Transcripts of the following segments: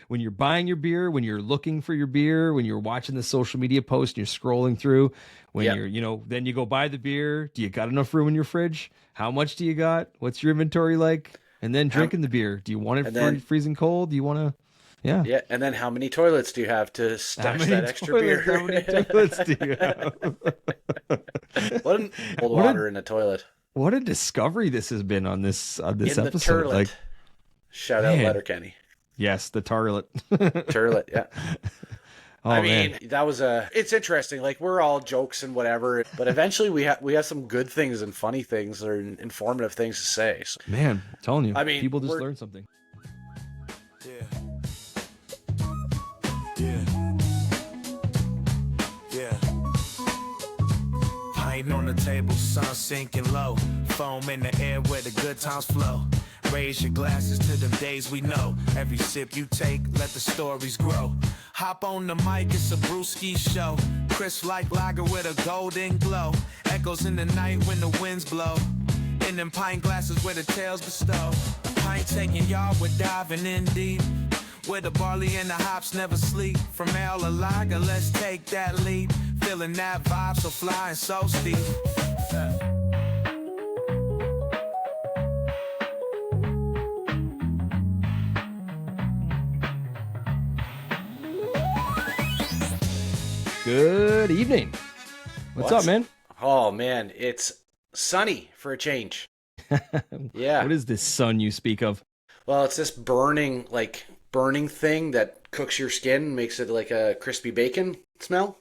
when you're buying your beer, when you're looking for your beer, when you're watching the social media post and you're scrolling through, when Yep. you're, then you go buy the beer. Do you got enough room in your fridge? How much do you got? What's your inventory like? And then How, drinking the beer. Do you want and it then freezing cold? Do you want to, yeah. yeah, and then how many toilets do you have to How stash many that extra beer? toilets? How many toilets do you have? What an old what a water in the toilet. what a discovery this has been on this In the episode. Like, turlet. Shout out man, Letterkenny. yes, the tarlet. Turlet, yeah. I Oh man, mean, it's interesting. Like we're all jokes and whatever, but eventually we have some good things and funny things or informative things to say. So, man, I'm telling you, I mean, people just learn something. Yeah. Yeah. Yeah. Pint on the table, sun sinking low. Foam in the air where the good times flow. Raise your glasses to them days we know. Every sip you take, let the stories grow. Hop on the mic, it's a brewski show. Crisp like lager with a golden glow. Echoes in the night when the winds blow. In them pint glasses where the tales bestow. Pint taking y'all, we're diving in deep. Where the barley and the hops never sleep. From ale to lager, let's take that leap. Feeling that vibe, so fly and so steep. Good evening. What's up, man? Oh man, it's sunny for a change. Yeah. What is this sun you speak of? Well, it's this burning thing that cooks your skin, makes it like a crispy bacon smell.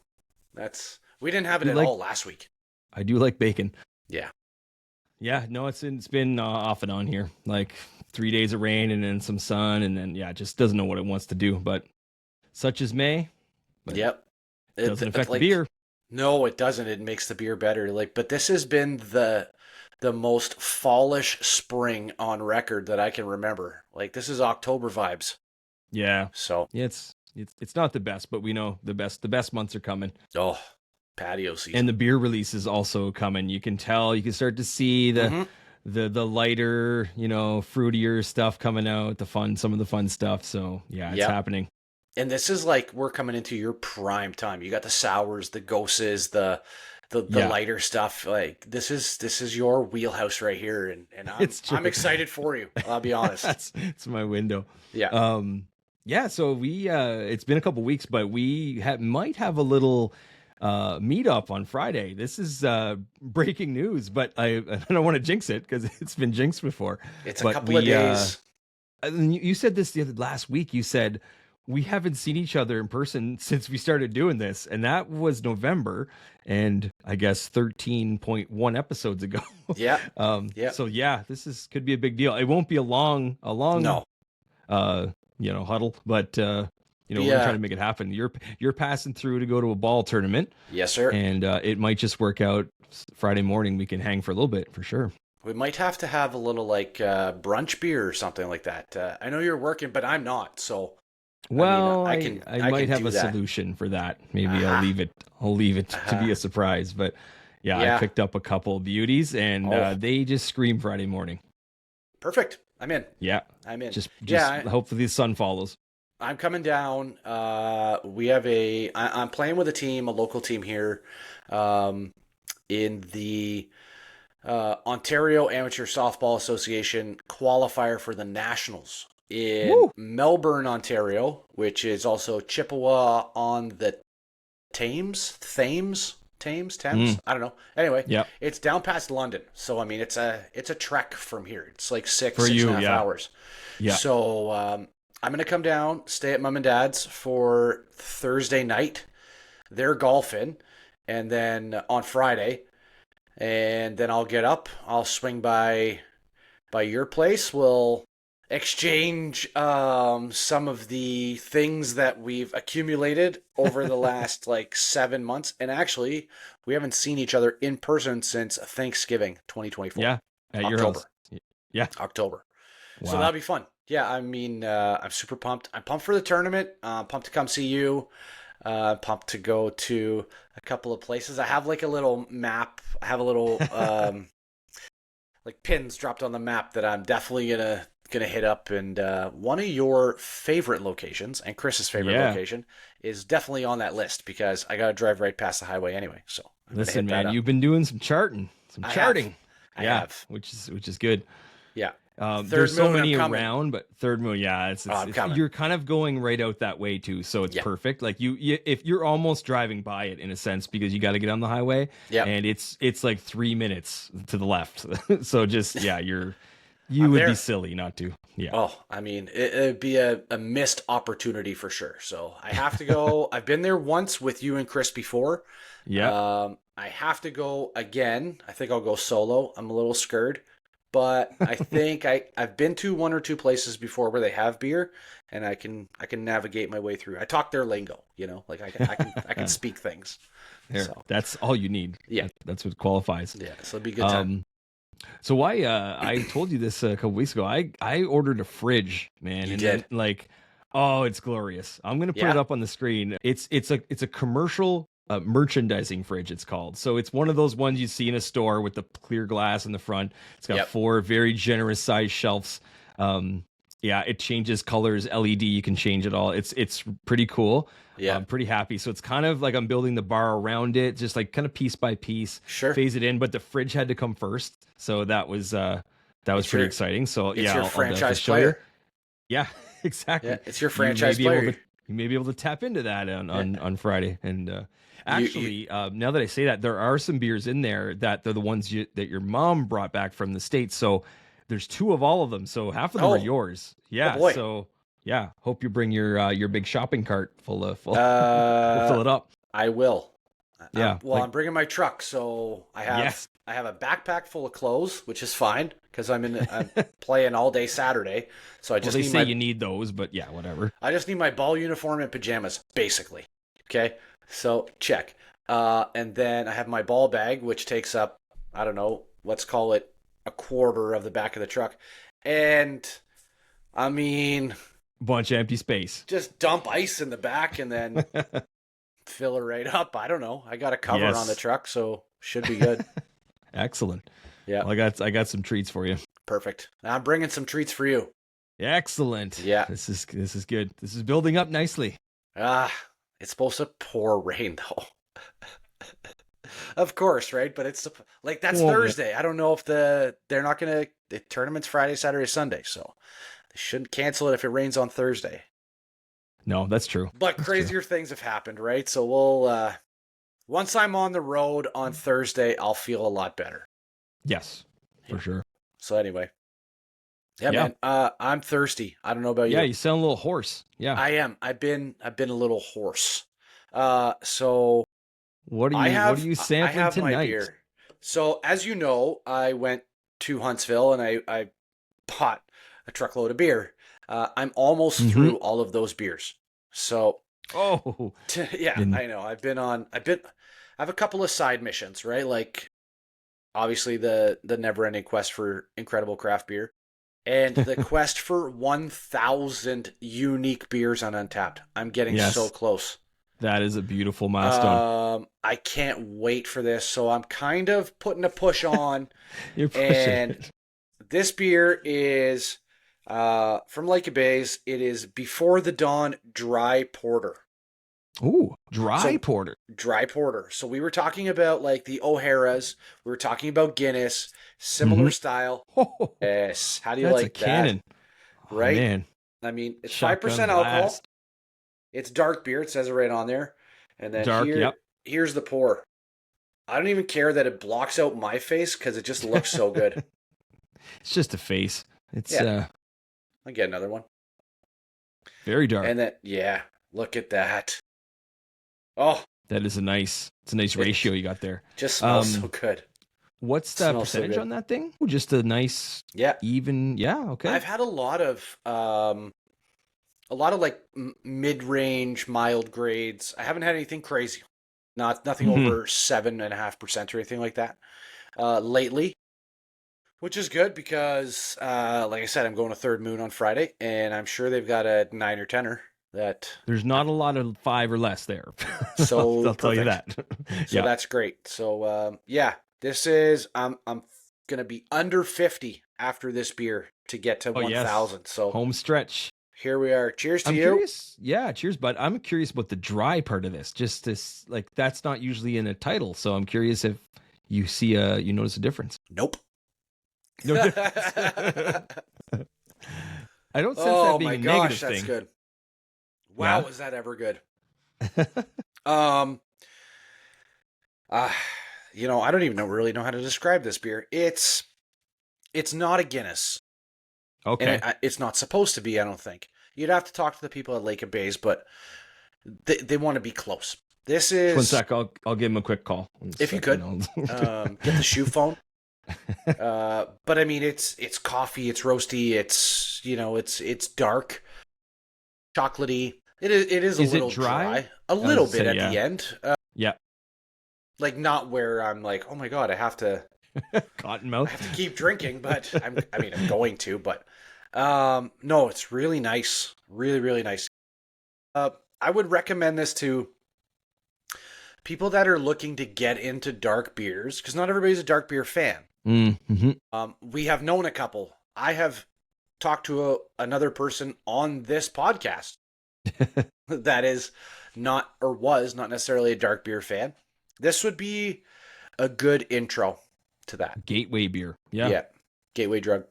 We didn't have it at all last week. I do like bacon. Yeah. Yeah, no, it's been off and on here. Like 3 days of rain and then some sun, and then it just doesn't know what it wants to do. But such is May. But Yep. it doesn't affect the beer. No, it doesn't. It makes the beer better. But this has been the most fallish spring on record that I can remember. Like this is October vibes. Yeah. So yeah, it's not the best, but we know the best months are coming. Oh, patio season. And the beer release is also coming. You can tell, you can start to see the lighter, fruitier stuff coming out, some of the fun stuff. So yeah, it's happening. And this is like we're coming into your prime time. You got the sours, the goses, the lighter stuff. Like this is your wheelhouse right here, and I'm excited for you. I'll be honest. It's my window. Yeah. Yeah. So we it's been a couple weeks, but we might have a little meetup on Friday. This is breaking news, but I don't want to jinx it because it's been jinxed before. It's a couple of days. You said this last week. You said we haven't seen each other in person since we started doing this, and that was November, and I guess 13.1 episodes ago. Yeah. So yeah, could be a big deal. It won't be a long no. Huddle, but we're trying to make it happen. You're passing through to go to a ball tournament. Yes, sir. And it might just work out. Friday morning we can hang for a little bit for sure. We might have to have a little brunch beer or something like that. I know you're working, but I'm not, so. Well, I might can have do a that. solution for that. Maybe I'll leave it to be a surprise. But yeah, I picked up a couple of beauties, and they just scream Friday morning. Perfect. I'm in. Yeah, I'm in. Just hopefully the sun follows. I'm coming down. I'm playing with a local team here, in the Ontario Amateur Softball Association qualifier for the Nationals in Melbourne, Ontario, which is also Chippewa on the Thames. I don't know. Anyway, it's down past London, so I mean it's a trek from here. It's like 6.5 hours. Yeah. So I'm gonna come down, stay at mom and dad's for Thursday night. They're golfing, and then on Friday, and then I'll get up. I'll swing by your place. We'll exchange some of the things that we've accumulated over the last 7 months, and actually we haven't seen each other in person since Thanksgiving 2024. Yeah, at October. Your house. Yeah, October. Wow. So that'll be fun. Yeah, I mean, I'm super pumped. I'm pumped for the tournament. Pumped to come see you. Pumped to go to a couple of places. I have a little map. I have a little pins dropped on the map that I'm definitely gonna gonna hit up, and one of your favorite locations and Chris's favorite location is definitely on that list because I gotta drive right past the highway anyway. So I'm gonna Listen, hit that man, up. you've been doing some charting, I have. I have. which is good. Yeah. There's so moon, I'm many coming. around, but third moon, yeah, I'm coming. you're kind of going right out that way too, so it's Yeah. perfect. Like you, if you're almost driving by it in a sense because you got to get on the highway, Yep. and it's like 3 minutes to the left, so just you I'm would there. be silly not to. Yeah. Oh, I mean, it'd be a missed opportunity for sure. So I have to go. I've been there once with you and Chris before. Yeah. I have to go again. I think I'll go solo. I'm a little scared, but I think I've been to one or two places before where they have beer, and I can navigate my way through. I talk their lingo, like I can speak things. There, So. that's all you need. Yeah. That's what qualifies. Yeah, so it'll be a good time. So I told you this a couple weeks ago. I ordered a fridge, man. You did. Then, oh, it's glorious. I'm gonna put it up on the screen. It's a commercial merchandising fridge. It's called. So it's one of those ones you see in a store with the clear glass in the front. It's got 4 very generous size shelves. It changes colors, LED. You can change it all. It's pretty cool. Yeah, I'm pretty happy. So it's kind of like I'm building the bar around it, just like kind of piece by piece. Sure. Phase it in, but the fridge had to come first. So that was pretty exciting. So it's your I'll franchise show you. player. Yeah, exactly. Yeah, it's your franchise player. You may be able to tap into that on Friday. And actually, now that I say that, there are some beers in there that they're the ones that your mom brought back from the States. So there's 2 of all of them. So half of them are yours. Yeah. Boy. So yeah, hope you bring your big shopping cart full. We'll fill it up. I will. Yeah. I'm bringing my truck, so I have a backpack full of clothes, which is fine because I'm playing all day Saturday. So I just you need those, but yeah, whatever. I just need my ball uniform and pajamas, basically. Okay, so check. And then I have my ball bag, which takes up, I don't know, let's call it a quarter of the back of the truck, and I mean, bunch of empty space. Just dump ice in the back and then fill it right up. I don't know. I got a cover on the truck, so should be good. Excellent. Yeah. Well, I got some treats for you. Perfect. I'm bringing some treats for you. Excellent. Yeah. This is good. This is building up nicely. It's supposed to pour rain though. Of course, right? But it's that's Thursday. I don't know if they're not gonna. The tournament's Friday, Saturday, Sunday, so they shouldn't cancel it if it rains on Thursday. No, that's true. But crazier things have happened, right? So we'll once I'm on the road on Thursday, I'll feel a lot better. Yes, for sure. So anyway, man, I'm thirsty. I don't know about you. Yeah, you sound a little hoarse. Yeah, I am. I've been a little hoarse. So what are you sampling I have tonight? My beer. So as you know, I went to Huntsville and I bought a truckload of beer. I'm almost through all of those beers. So I know. I have a couple of side missions, right? Like obviously the never-ending quest for incredible craft beer and the quest for 1,000 unique beers on Untapped. I'm getting so close. That is a beautiful milestone. I can't wait for this. So I'm kind of putting a push on. You're pushing it. This beer is from Lake Bays. It is Before the Dawn Dry Porter. Ooh, porter. Dry porter. So we were talking about like the O'Hara's. We were talking about Guinness. Similar style. Yes. How do you like that? Cannon. Right? Oh, man. I mean, it's 5% alcohol. It's dark beer. It says it right on there. And then here's the pour. I don't even care that it blocks out my face because it just looks so good. It's just a face. It's I'll get another one. Very dark. And then look at that. Oh, that is a nice ratio you got there. Just smells so good. What's the percentage on that thing? Just a nice even. Yeah, okay. I've had a lot of like mid-range mild grades. I haven't had anything crazy. Nothing over 7.5% or anything like that lately, which is good because, like I said, I'm going to Third Moon on Friday, and I'm sure they've got a 9 or 10er that. There's not a lot of 5 or less there, so I'll tell you that. So that's great. So this is I'm gonna be under 50 after this beer. to get to Oh, yes. 1,000. So Home stretch. here we are. Cheers to I'm you. curious. Yeah, cheers, bud. I'm curious about the dry part of this. Just this, like, that's not usually in a title. So I'm curious if you see you notice a difference. Nope. No difference. I don't sense Oh that being my a gosh, negative that's thing. good. Wow, Yeah. was that ever good? I don't even really know how to describe this beer. It's not a Guinness. Okay. And it's not supposed to be, I don't think. You'd have to talk to the people at Lake and Bays, but they want to be close. This is... One sec, I'll give him a quick call. If you could, get the shoe phone. But I mean, it's coffee, it's roasty, it's dark, chocolatey. It is a little dry, a little bit at the end. Yeah, like not where I'm like, oh my god, I have to Cottonmouth. I have to keep drinking, but I'm going to. But no, it's really nice, really really nice. I would recommend this to people that are looking to get into dark beers, because not everybody's a dark beer fan. Mm-hmm. We have known a couple. I have talked to another person on this podcast that is not, or was not necessarily a dark beer fan. This would be a good intro to that. Gateway beer. Yeah. Yeah. Gateway drug.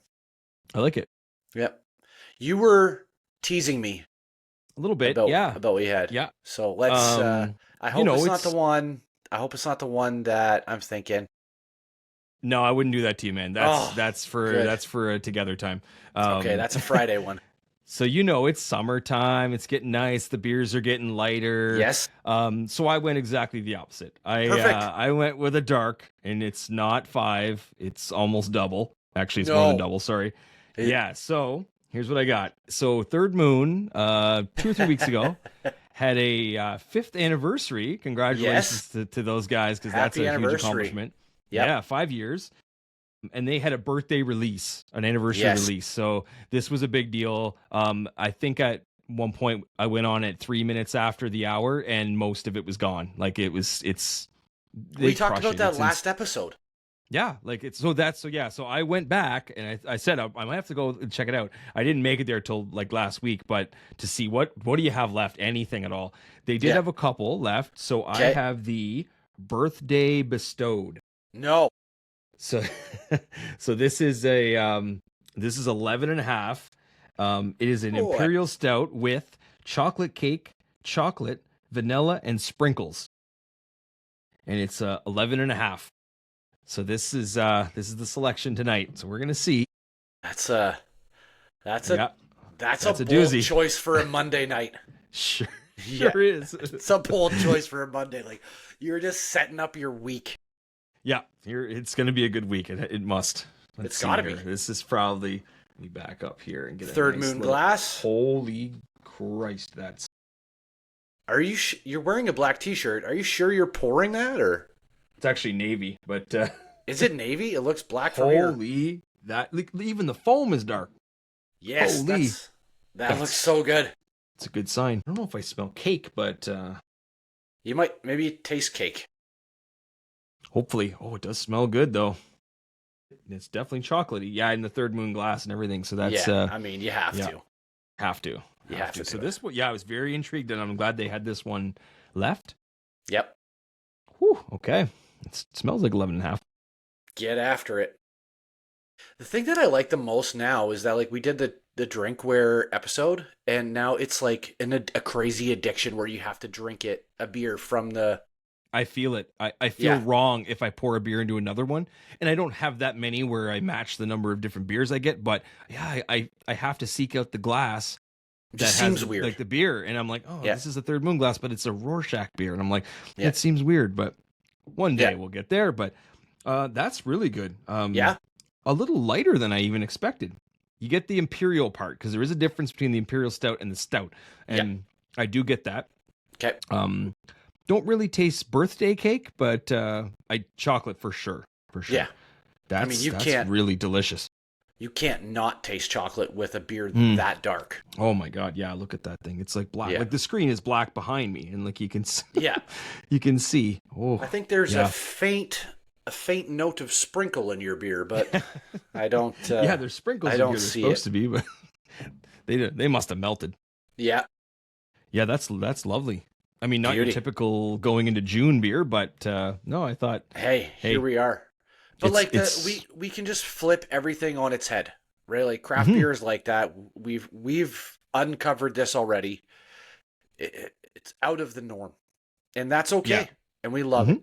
I like it. Yep. You were teasing me A little bit. about what we had. Yeah. So let's, I hope it's not the one. I hope it's not the one that I'm thinking. No, I wouldn't do that to you, man. That's for a together time. Okay, that's a Friday one. So it's summertime. It's getting nice. The beers are getting lighter. Yes. So I went exactly the opposite. Perfect. I went with a dark, and it's not 5. It's almost double. Actually, it's more than double. Sorry. Yeah. So here's what I got. So Third Moon, 2 or 3 weeks ago, had a 5th anniversary. Congratulations to those guys, because that's a huge accomplishment. Yep. Yeah, 5 years. And they had a birthday release, an anniversary release. So this was a big deal. I think at one point I went on at 3 minutes after the hour, and most of it was gone. Like we talked about that last episode. Yeah, so I went back and I said I might have to go and check it out. I didn't make it there till like last week, but to see what do you have left, anything at all. They did have a couple left, so I have the Birthday Bestowed. No. So this is 11.5. It is an imperial stout with chocolate cake, chocolate, vanilla, and sprinkles. And it's 11.5. So this is the selection tonight. So we're gonna see. That's a bold doozy choice for a Monday night. Sure is. It's a bold choice for a Monday. Like, you're just setting up your week. Yeah, it's going to be a good week. It must. It's got to be. This is probably. Let me back up here and get Third Moon glass. Holy Christ, that's. Are you? You're wearing a black T-shirt. Are you sure you're pouring that, or? It's actually navy, but. Is it navy? It looks black from here. Holy, even the foam is dark. Yes, that looks so good. It's a good sign. I don't know if I smell cake, but. You might maybe taste cake. Hopefully. Oh, it does smell good, though. It's definitely chocolatey. Yeah, in the Third Moon glass and everything. So that's... I mean, you have to. Have to. You have to. So this one, I was very intrigued, and I'm glad they had this one left. Yep. Whew, okay. It smells like 11.5. Get after it. The thing that I like the most now is that, like, we did the drinkware episode, and now it's like a crazy addiction where you have to drink a beer from the... I feel it. I feel wrong if I pour a beer into another one, and I don't have that many where I match the number of different beers I get. But yeah, I have to seek out the glass that seems weird, like the beer, and I'm like, this is a Third Moon glass, but it's a Rorschach beer, and I'm like, it seems weird, but one day we'll get there. But that's really good. A little lighter than I even expected. You get the imperial part because there is a difference between the imperial stout and the stout, and I do get that. Okay. Don't really taste birthday cake, but chocolate for sure. Yeah, that's really delicious. You can't not taste chocolate with a beer that dark. Oh my god, yeah! Look at that thing; it's like black. Like the screen is black behind me, and like you can, you can see. Oh, I think there's a faint a faint note of sprinkle in your beer, but I don't. Yeah, there's sprinkles I in don't here. They're see supposed it. to be, but they must have melted. Yeah, Yeah, that's lovely. I mean, not your beauty. typical going into June beer, but no, I thought, Hey, here hey, we are. But like it's we can just flip everything on its head, right? Like craft mhm. beer is like that. We've uncovered this already. It's out of the norm, and that's Yeah, okay, and we love hmm it.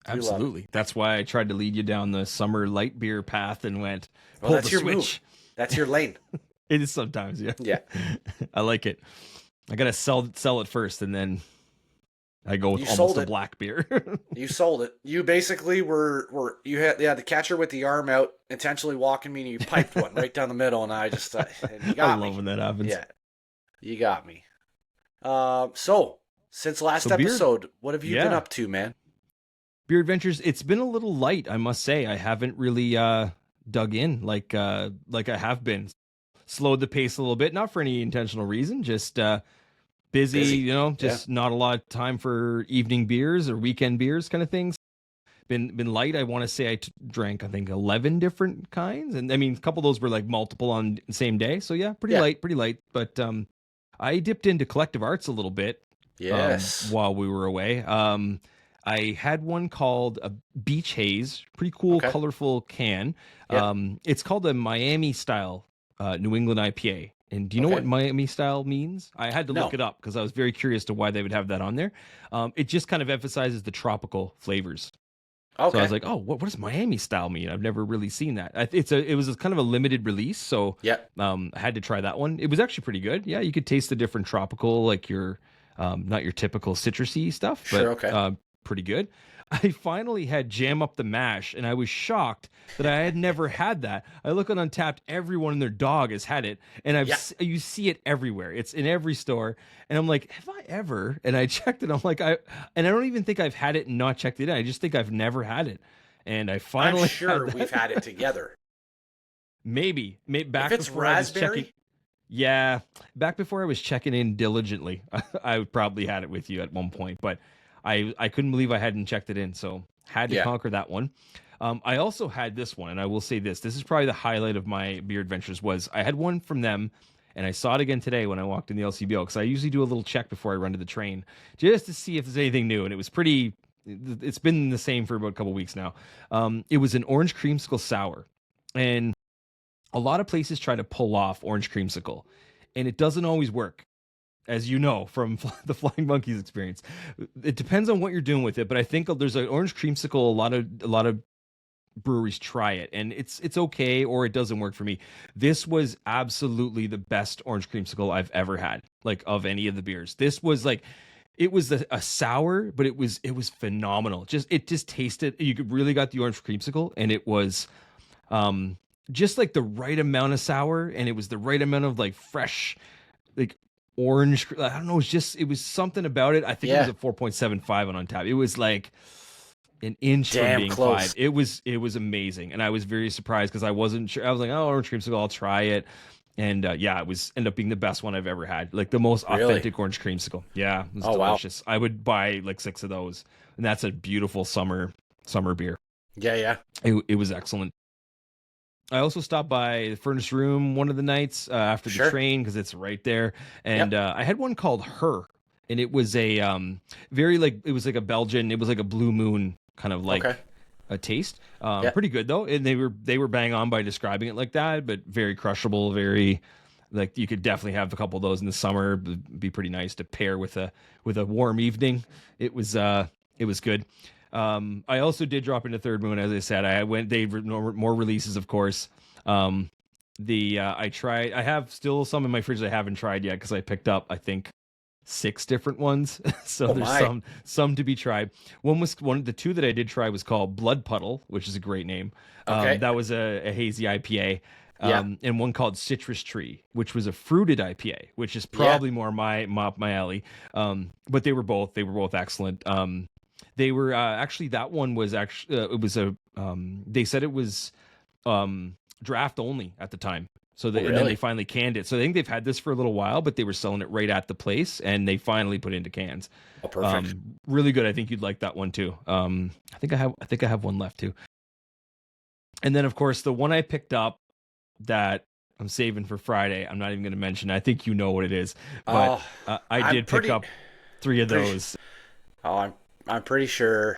We love it. absolutely. That's why I tried to lead you down the summer light beer path and went Well, pull that's the your move. switch. That's your lane. It is sometimes, yeah. Yeah, I like it. I gotta sell it first, and then I go with you almost sold a it. black beer. You sold it. You basically were you had the catcher with the arm out intentionally walking me, and you piped one right down the middle, and I just and you I got love me. when that happens. Yeah, you got me. So since last So beer, episode, what have you been yeah, up to, man? beer adventures. It's been a little light, I must say. I haven't really dug in like I have been. Slowed the pace a little bit, not for any intentional reason, just busy, Busy. Yeah. just not a lot of time for evening beers or weekend beers kind of things. Been light. I want to say drank, I think, 11 different kinds, and I mean a couple of those were like multiple on the same day. So yeah, Yeah. pretty light. But I dipped into collective arts a little bit Yes. while we were away. I had one called a Beach Haze, pretty cool, Okay. colorful can. Yeah. It's called a Miami style New England IPA. And do you know Okay. what Miami style means? I had to No. look it up because I was very curious to why they would have that on there. It just kind of emphasizes the tropical flavors. Okay. So I was like, oh, what does Miami style mean? I've never really seen that. It was a kind of a limited release, so Yeah. I had to try that one. It was actually pretty good. Yeah, you could taste the different tropical, like your not your typical citrusy stuff, but Sure, okay. pretty good. I finally had Jam Up the Mash, and I was shocked that I had never had that. I look on Untapped, everyone and their dog has had it, and Yeah. you see it everywhere. It's in every store, and I'm like, have I ever? And I checked it. I'm like, I don't even think I've had it and not checked it in. I just think I've never had it, and I finally I'm sure had that. we've had it together. Maybe back If it's before I was raspberry, checking. Yeah, back before I was checking in diligently, I probably had it with you at one point, but I couldn't believe I hadn't checked it in, so had to Yeah. conquer that one. I also had this one, and I will say this is probably the highlight of my beer adventures. Was I had one from them, and I saw it again today when I walked in the LCBO, because I usually do a little check before I run to the train just to see if there's anything new, and it was pretty. It's been the same for about a couple weeks now. It was an orange creamsicle sour, and a lot of places try to pull off orange creamsicle, and it doesn't always work, as you know from the Flying Monkeys experience. It depends on what you're doing with it, but I think there's an orange creamsicle. A lot of breweries try it, and it's okay, or it doesn't work for me. This was absolutely the best orange creamsicle I've ever had, like of any of the beers. This was like. It was a sour, but it was phenomenal. It just tasted. You could really got the orange creamsicle, and it was just like the right amount of sour, and it was the right amount of like fresh, like orange. I don't know. It was something about it. I think Yeah. it was a 4.75 on Tap. It was like an inch Damn from being close. 5. It was amazing, and I was very surprised because I wasn't sure. I was like, oh, orange creamsicle, I'll try it. And yeah, it was ended up being the best one I've ever had. Like the most Really? authentic orange creamsicle. Yeah, it was Oh, wow. delicious. I would buy like 6 of those, and that's a beautiful summer beer. Yeah, yeah. It was excellent. I also stopped by the Furnace Room one of the nights after the Sure. train because it's right there, and I had one called Her, and it was a very like it was like a Belgian. It was like a Blue Moon kind of like Okay. a taste. Yeah. Pretty good though, and they were bang on by describing it like that, but very crushable. Very like you could definitely have a couple of those in the summer. It'd be pretty nice to pair with a warm evening. It was good. I also did drop into Third Moon, as I said. I went. They more releases, of course. I tried. I have still some in my fridge that I haven't tried yet because I picked up, I think, 6 different ones. So Oh there's my. some to be tried. One of the 2 that I did try was called Blood Puddle, which is a great name. Okay. That was a hazy IPA. Yeah. And one called Citrus Tree, which was a fruited IPA, which is probably more my alley. But they were both excellent. They were actually, that one was actually it was a they said it was draft only at the time, So they, Oh, and then really? they finally canned it. So I think they've had this for a little while, but they were selling it right at the place, and they finally put it into cans. Oh, perfect. Really good. I think you'd like that one too. I think I have one left too. And then of course the one I picked up that I'm saving for Friday. I'm not even going to mention. I think you know what it is, but I I'm did pick up 3 of pretty- those. I'm pretty sure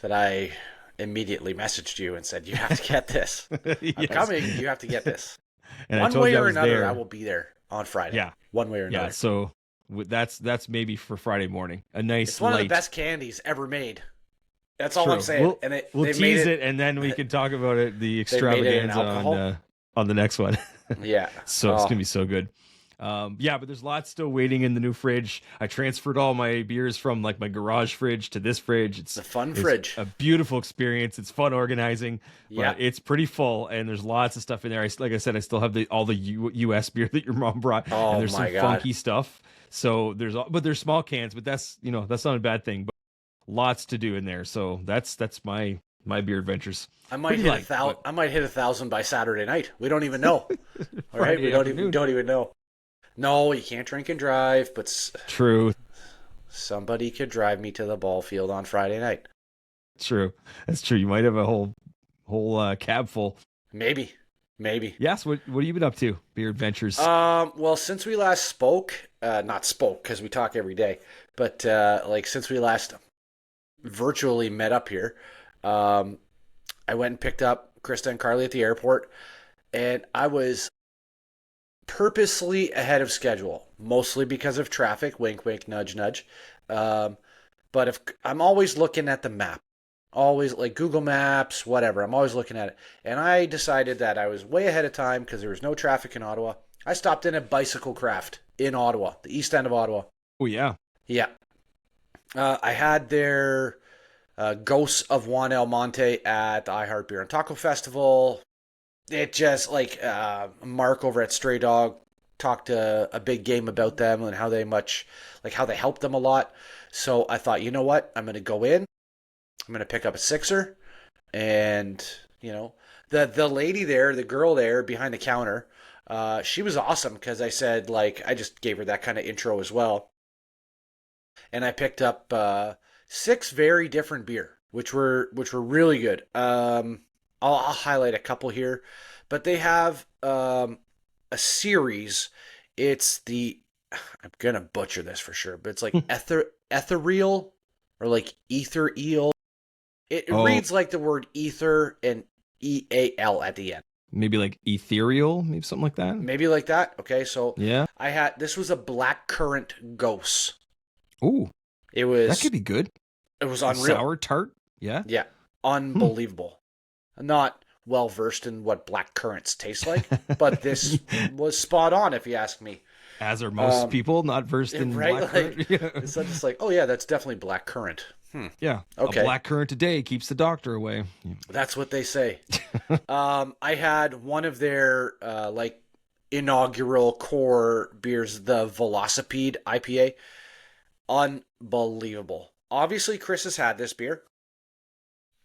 that I immediately messaged you and said you have to get this. I'm Yes. coming. You have to get this. And I One told way you I or was another, there. I will be there on Friday. Yeah. One way or another. Yeah, so that's maybe for Friday morning. A nice It's one light. of the best candies ever made. That's all True. I'm saying. We'll they tease made it, and then we can talk about it. The made it in extravaganza alcohol? on the next one. Yeah. So it's Oh. gonna be so good. Yeah, but there's lots still waiting in the new fridge. I transferred all my beers from like my garage fridge to this fridge. It's a fun it's fridge. a beautiful experience. It's fun organizing, but Yeah. it's pretty full, and there's lots of stuff in there. Like I said, I still have all the U.S. beer that your mom brought, Oh, and there's my some God. funky stuff. So but there's small cans, but that's not a bad thing. But lots to do in there. So that's my beer adventures. I might Pretty hit light, 1,000. but- I might hit 1,000 by Saturday night. We don't even know. All right, Friday we don't afternoon. even know. No, you can't drink and drive, but True. somebody could drive me to the ball field on Friday night. True. That's true. You might have a whole cab full. Maybe. Yes. What have you been up to? Beer adventures. Well, since we last spoke, not spoke because we talk every day, but like since we last virtually met up here, I went and picked up Krista and Carly at the airport, and I was purposely ahead of schedule, mostly because of traffic. Wink, wink, nudge, nudge. But if I'm always looking at the map, always like Google Maps, whatever. I'm always looking at it, and I decided that I was way ahead of time because there was no traffic in Ottawa. I stopped in at Bicycle Craft in Ottawa, the east end of Ottawa. Oh yeah. Yeah, I had their Ghosts of Juan El Monte at the iHeart Beer and Taco Festival. It just like Mark over at Stray Dog talked a big game about them and how they helped them a lot. So I thought, you know what? I'm going to go in. I'm going to pick up a sixer, and the lady there, the girl there behind the counter, she was awesome because I said I just gave her that kind of intro as well, and I picked up 6 very different beer, which were really good. I'll highlight a couple here, but they have a series. It's I'm gonna butcher this for sure, but it's like ethereal or like ether eel. It reads like the word ether and EAL at the end. Maybe like ethereal, maybe something like that. Maybe like that. Okay, so Yeah. this was a black currant ghost. Ooh, It was that could be good. it was A unreal. sour tart. Yeah. Yeah, unbelievable. Not well versed in what black currants taste like, but this was spot on, if you ask me. As are most people not versed in right? black Like, currant. it's not just like, oh yeah, that's definitely black currant. Yeah. Okay. A black currant today keeps the doctor away. That's what they say. I had one of their inaugural core beers, the Velocipede IPA. Unbelievable. Obviously, Chris has had this beer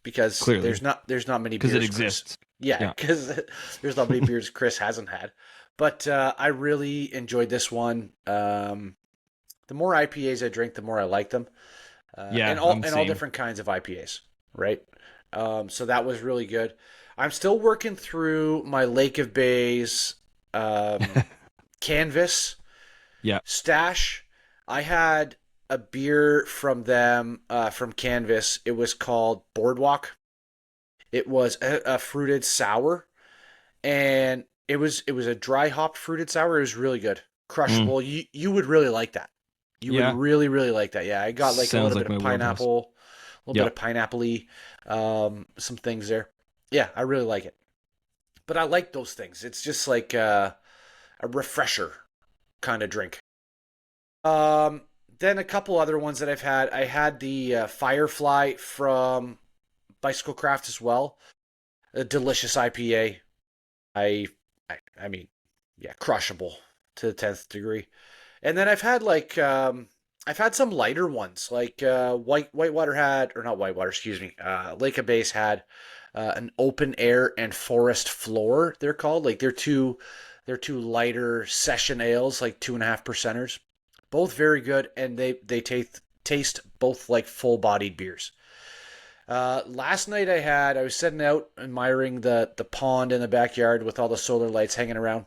because Clearly. there's not many Because beers it exists. Yeah, because there's not many beers Chris hasn't had. But I really enjoyed this one. The more IPAs I drink, the more I like them. Yeah, and all same. different kinds of IPAs, right? So that was really good. I'm still working through my Lake of Bays Canvas stash. I had a beer from them from Canvas. It was called Boardwalk. It was a fruited sour, and it was a dry hopped fruited sour. It was really good, crushable. You would really like that. You would really, really like that. Yeah, I got Sounds a little like bit of my wheelhouse. pineapple, a little bit of pineapple-y, some things there. Yeah, I really like it. But I like those things. It's just like a refresher kind of drink. Then a couple other ones that I've had. I had the Firefly from Bicycle Craft as well. A delicious IPA. I mean, yeah, crushable to the 10th degree. And then I've had I've had some lighter ones, like Whitewater had, or not Whitewater, excuse me, Lake of Bays had an open air and forest floor. They're called like they're two lighter session ales, like 2.5 percenters. Both very good, and they taste both like full bodied beers. Last night I was sitting out admiring the pond in the backyard with all the solar lights hanging around,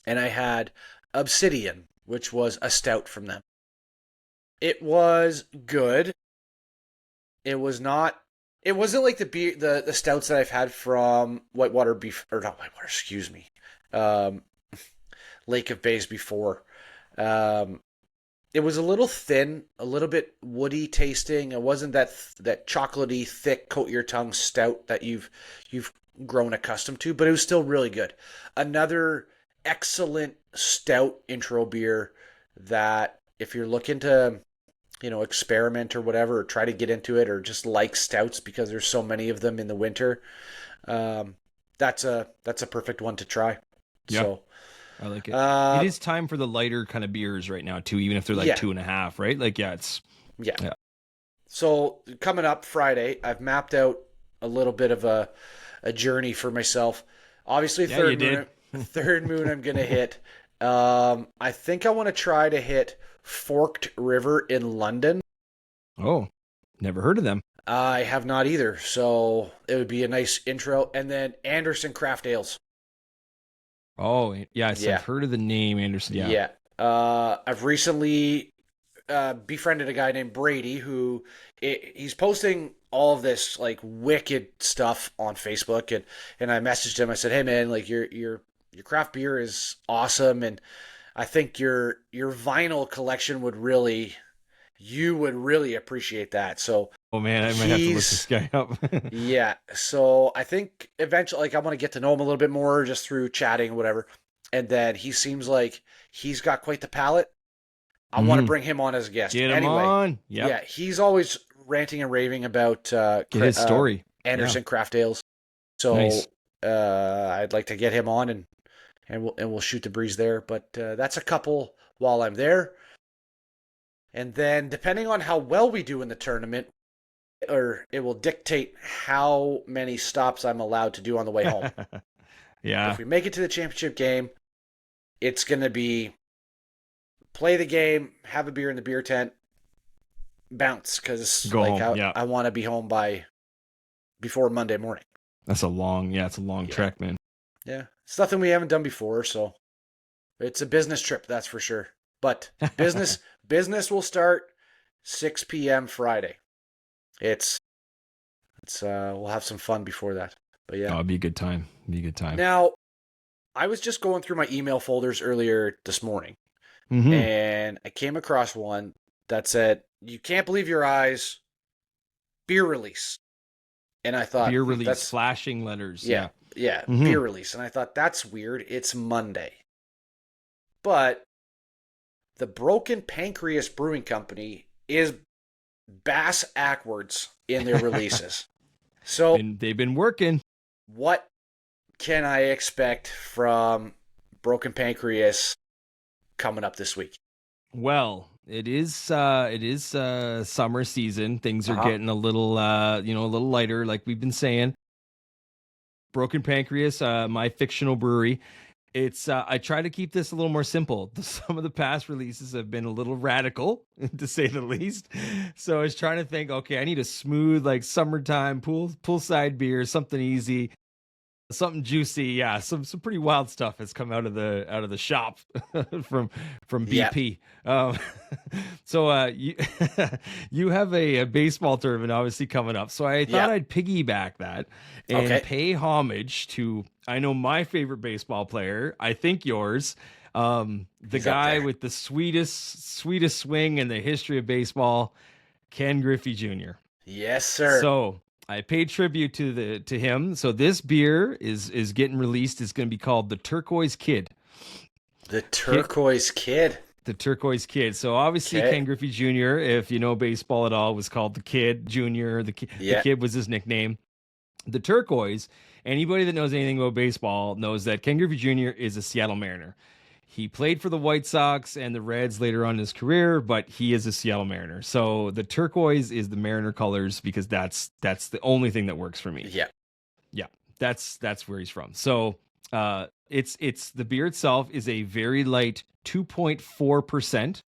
and I had Obsidian, which was a stout from them. It was good. It wasn't like the beer, the stouts that I've had from Whitewater Beef, or not Whitewater, excuse me, Lake of Bays before. It was a little thin, a little bit woody tasting. It wasn't that chocolatey, thick, coat your tongue stout that you've grown accustomed to, but it was still really good. Another excellent stout intro beer that if you're looking to, experiment or whatever, or try to get into it, or just like stouts because there's so many of them in the winter, that's a perfect one to try. Yeah. So I like it. It is time for the lighter kind of beers right now too, even if they're like 2.5, right? Like, yeah. So coming up Friday, I've mapped out a little bit of a journey for myself. Obviously, third moon I'm going to hit. I think I want to try to hit Forked River in London. Oh, never heard of them. I have not either. So it would be a nice intro. And then Anderson Craft Ales. Oh, yes. Yeah. I've heard of the name Anderson. Yeah. I've recently befriended a guy named Brady who he's posting all of this like wicked stuff on Facebook, and I messaged him. I said, "Hey man, like your craft beer is awesome, and I think your vinyl collection would really appreciate that." So, oh man, I might have to look this guy up. Yeah, so I think eventually, like, I want to get to know him a little bit more just through chatting, or whatever. And then he seems like he's got quite the palate. I want to bring him on as a guest. Get him on. Yep. Yeah, he's always ranting and raving about his story, Anderson Craft Ales. So nice. I'd like to get him on and we'll shoot the breeze there. But that's a couple while I'm there. And then depending on how well we do in the tournament, or it will dictate how many stops I'm allowed to do on the way home. Yeah. If we make it to the championship game, it's going to be play the game, have a beer in the beer tent, bounce, because I want to be home before Monday morning. That's a long trek, man. Yeah. It's nothing we haven't done before, so it's a business trip, that's for sure. But business will start 6 p.m. Friday. We'll have some fun before that. But yeah. Oh, it'd be a good time. Now, I was just going through my email folders earlier this morning, and I came across one that said, "You can't believe your eyes, beer release." And I thought, beer release, that's flashing letters. Yeah, beer release. And I thought, that's weird. It's Monday. But the Broken Pancreas Brewing Company is bass backwards in their releases. So they've been working. What can I expect from Broken Pancreas coming up this week? Well, it is summer season. Things are getting a little lighter, like we've been saying. Broken Pancreas, my fictional brewery. It's I try to keep this a little more simple. Some of the past releases have been a little radical, to say the least. So I was trying to think, okay, I need a smooth, like, summertime poolside beer, something easy, something juicy. Yeah, some pretty wild stuff has come out of the shop from BP. Yep. So you have a baseball tournament obviously coming up. So I thought I'd piggyback that and pay homage to, I know, my favorite baseball player, I think yours, the guy with the sweetest swing in the history of baseball, Ken Griffey Jr. Yes, sir. So I paid tribute to him. So this beer is getting released. It's going to be called the Turquoise Kid. The Turquoise Kid. The Turquoise Kid. So obviously Ken Griffey Jr., if you know baseball at all, was called the Kid Jr. The Kid was his nickname. The Turquoise, anybody that knows anything about baseball knows that Ken Griffey Jr. is a Seattle Mariner. He played for the White Sox and the Reds later on in his career, but he is a Seattle Mariner. So the turquoise is the Mariner colors because that's the only thing that works for me. Yeah. Yeah, that's where he's from. So it's the beer itself is a very light 2.4%.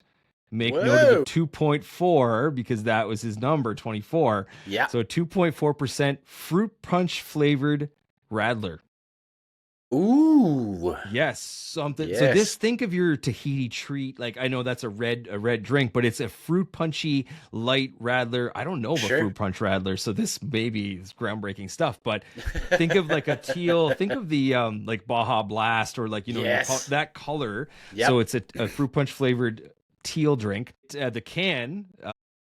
Make note of the Whoa. 2.4 because that was his number, 24. Yeah. So 2.4% fruit punch flavored Radler. Ooh. Yes, something. So Yes. think of your Tahiti treat. Like I know that's a red drink, but it's a fruit punchy light Radler. I don't know of a Sure. fruit punch Radler, so this maybe is groundbreaking stuff. But think of like a teal. Think of the like Baja Blast or like Yes. that color. Yep. So it's a fruit punch flavored teal drink. The can.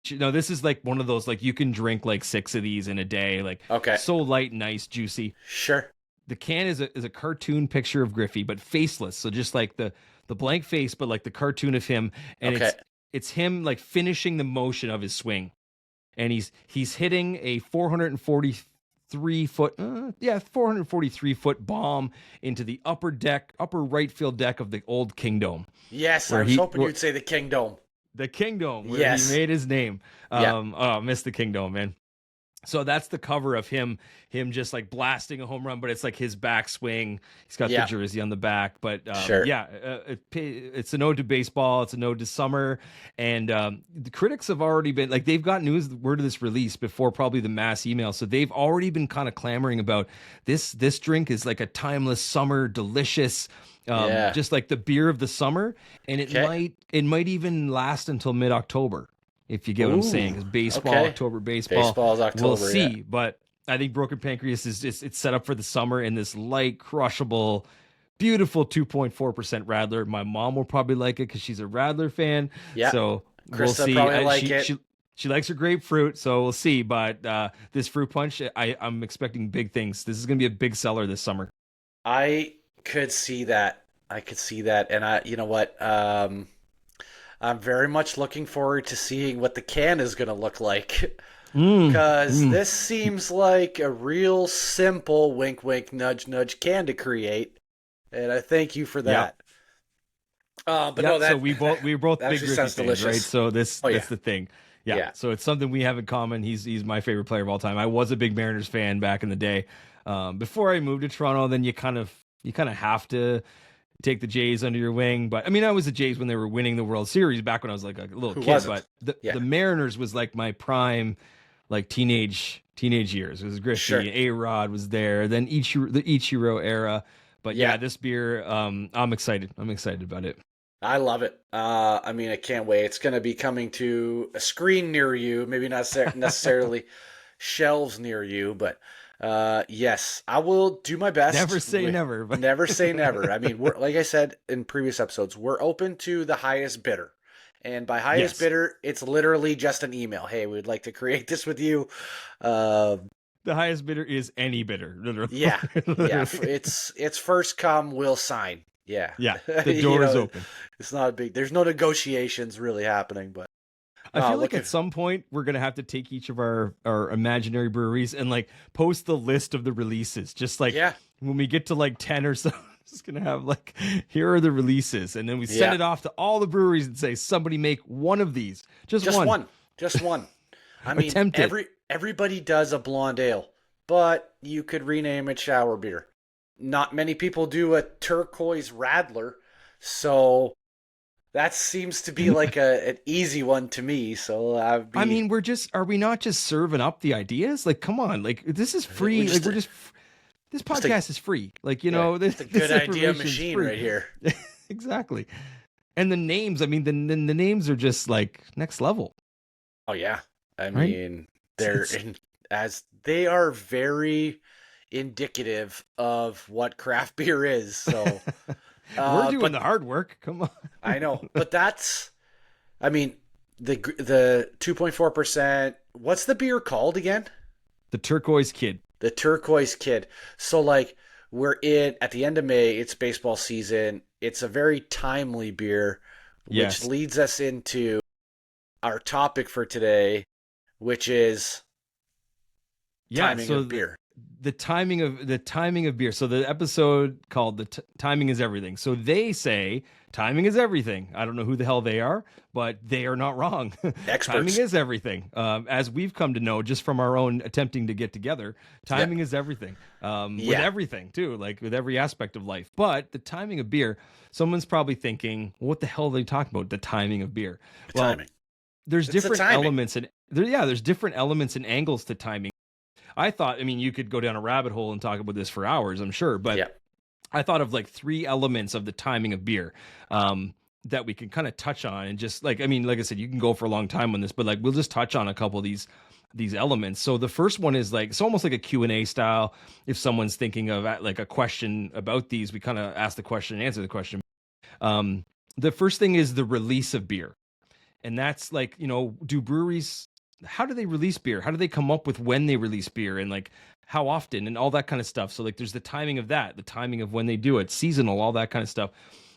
This is like one of those like you can drink like 6 of these in a day. Like Okay. so light, nice, juicy. Sure. The can is a cartoon picture of Griffey, but faceless. So just like the blank face, but like the cartoon of him, and Okay. it's him like finishing the motion of his swing, and he's hitting a 443 foot bomb into the upper right field deck of the old Kingdom. Yes, Where I was hoping you'd say the Kingdom. The Kingdom, where Yes. he made his name. Yeah. Oh, miss the Kingdom, man. So that's the cover of him just like blasting a home run, but it's like his backswing. He's got the jersey on the back, but Sure. it's an ode to baseball. It's an ode to summer, and the critics have already been like they've got word of this release before probably the mass email, so they've already been kind of clamoring about this. This drink is like a timeless summer, delicious. Just like the beer of the summer, and it might even last until mid-October. If you get what I'm saying, because baseball, October baseball, baseball's October. We'll see, yeah. But I think Broken Pancreas is it's set up for the summer in this light, crushable, beautiful 2.4% Radler. My mom will probably like it because she's a Radler fan. Yeah. So Krista we'll see. probably like it. She likes her grapefruit, so we'll see. But this fruit punch, I'm expecting big things. This is going to be a big seller this summer. I could see that. And you know what? I'm very much looking forward to seeing what the can is going to look like. Because this seems like a real simple wink, wink, nudge, nudge can to create. And I thank you for that. So we both big Griffey fans, delicious. right? So that's the thing. Yeah. So it's something we have in common. He's my favorite player of all time. I was a big Mariners fan back in the day. Before I moved to Toronto, then you kind of have to take the Jays under your wing. But I mean, I was the Jays when they were winning the World Series back when I was like a little kid. Wasn't? But the Mariners was like my prime, like teenage years. It was Griffey, Sure. A-Rod was there, then the Ichiro era. But this beer, I'm excited. I'm excited about it. I love it. I mean, I can't wait. It's going to be coming to a screen near you, maybe not necessarily shelves near you, but yes, I will do my best. Never say never. But... Never say never. I mean, like I said in previous episodes, we're open to the highest bidder. And by highest bidder, it's literally just an email. Hey, we'd like to create this with you. The highest bidder is any bidder. Literally. Yeah. It's first come, we'll sign. Yeah. Yeah. The door is open. It's not there's no negotiations really happening, but I feel like at some point we're going to have to take each of our imaginary breweries and like post the list of the releases. Just like when we get to like 10 or so, just going to have like, here are the releases. And then we send it off to all the breweries and say, somebody make one of these. Just one. Just one. I mean, everybody does a blonde ale, but you could rename it shower beer. Not many people do a turquoise Radler, so that seems to be like an easy one to me. So I mean, are we not just serving up the ideas? Like, come on, like this is free. This podcast is free. Like, this is a good idea machine right here. Exactly. And the names, I mean, the names are just like next level. Oh yeah. I mean, they are very indicative of what craft beer is. So we're doing the hard work. Come on. I know, but I mean, the 2.4%. What's the beer called again? The Turquoise Kid. The Turquoise Kid. So like we're at the end of May. It's baseball season. It's a very timely beer, which leads us into our topic for today, which is timing of beer. the timing of beer. So the episode called timing is everything. So they say timing is everything. I don't know who the hell they are, but they are not wrong. Experts. Timing is everything. As we've come to know just from our own attempting to get together, timing is everything. With everything too, like with every aspect of life. But the timing of beer, someone's probably thinking, what the hell are they talking about? The timing of beer. Timing. There's It's different the timing. elements there's different elements and angles to timing. I thought, I mean, you could go down a rabbit hole and talk about this for hours, I'm sure, but I thought of like 3 elements of the timing of beer that we can kind of touch on, and just like, I mean, like I said, you can go for a long time on this, but like we'll just touch on a couple of these elements. So the first one is like, it's almost like a Q&A style. If someone's thinking of like a question about these, we kind of ask the question and answer the question. The first thing is the release of beer. And that's like, you know, do breweries, how do they release beer? How do they come up with when they release beer, and like how often, and all that kind of stuff? So like there's the timing of that, the timing of when they do it, seasonal, all that kind of stuff.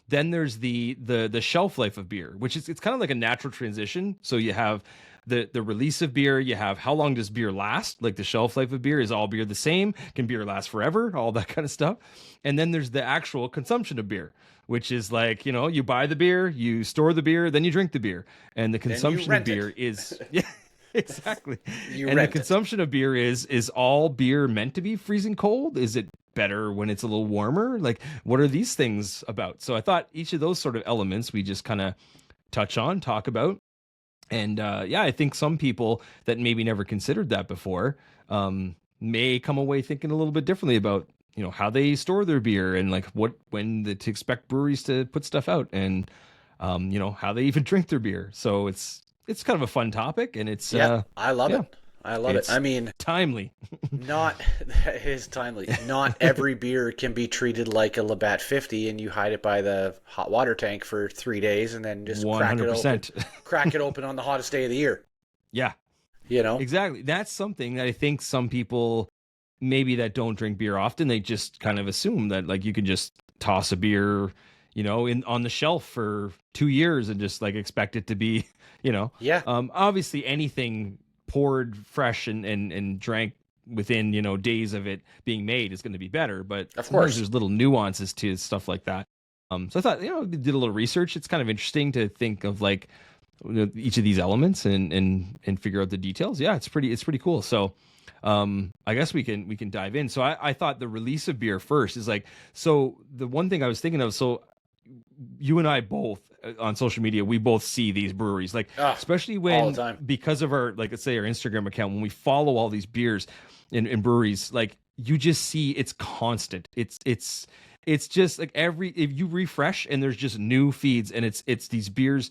Then there's the shelf life of beer, which is, it's kind of like a natural transition. So you have the release of beer, you have how long does beer last? Like the shelf life of beer, is all beer the same? Can beer last forever? All that kind of stuff. And then there's the actual consumption of beer, which is like, you know, you buy the beer, you store the beer, then you drink the beer. And the consumption of beer is exactly. And the consumption of beer is all beer meant to be freezing cold? Is it better when it's a little warmer? Like, what are these things about? So I thought each of those sort of elements we just kind of talk about. And I think some people that maybe never considered that before may come away thinking a little bit differently about, you know, how they store their beer, and like when to expect breweries to put stuff out, and you know, how they even drink their beer. So it's kind of a fun topic, and it's I love it. I love it. I mean, timely. It is timely. Not every beer can be treated like a Labatt 50 and you hide it by the hot water tank for 3 days and then just 100%. Crack it open on the hottest day of the year. Yeah. You know? Exactly. That's something that I think some people maybe that don't drink beer often, they just kind of assume that like you can just toss a beer, you know, on the shelf for 2 years and just like expect it to be, you know. Yeah. Obviously anything poured fresh and drank within, you know, days of it being made is going to be better, but of course there's little nuances to stuff like that. So I thought, you know, did a little research. It's kind of interesting to think of like, you know, each of these elements and figure out the details. Yeah, it's pretty cool. So I guess we can dive in. So I thought the release of beer first is like, so the one thing I was thinking of, so you and I both on social media, we both see these breweries, like especially when, because of our, like, let's say our Instagram account, when we follow all these beers in breweries, like you just see it's constant. It's just like if you refresh and there's just new feeds, and it's these beers,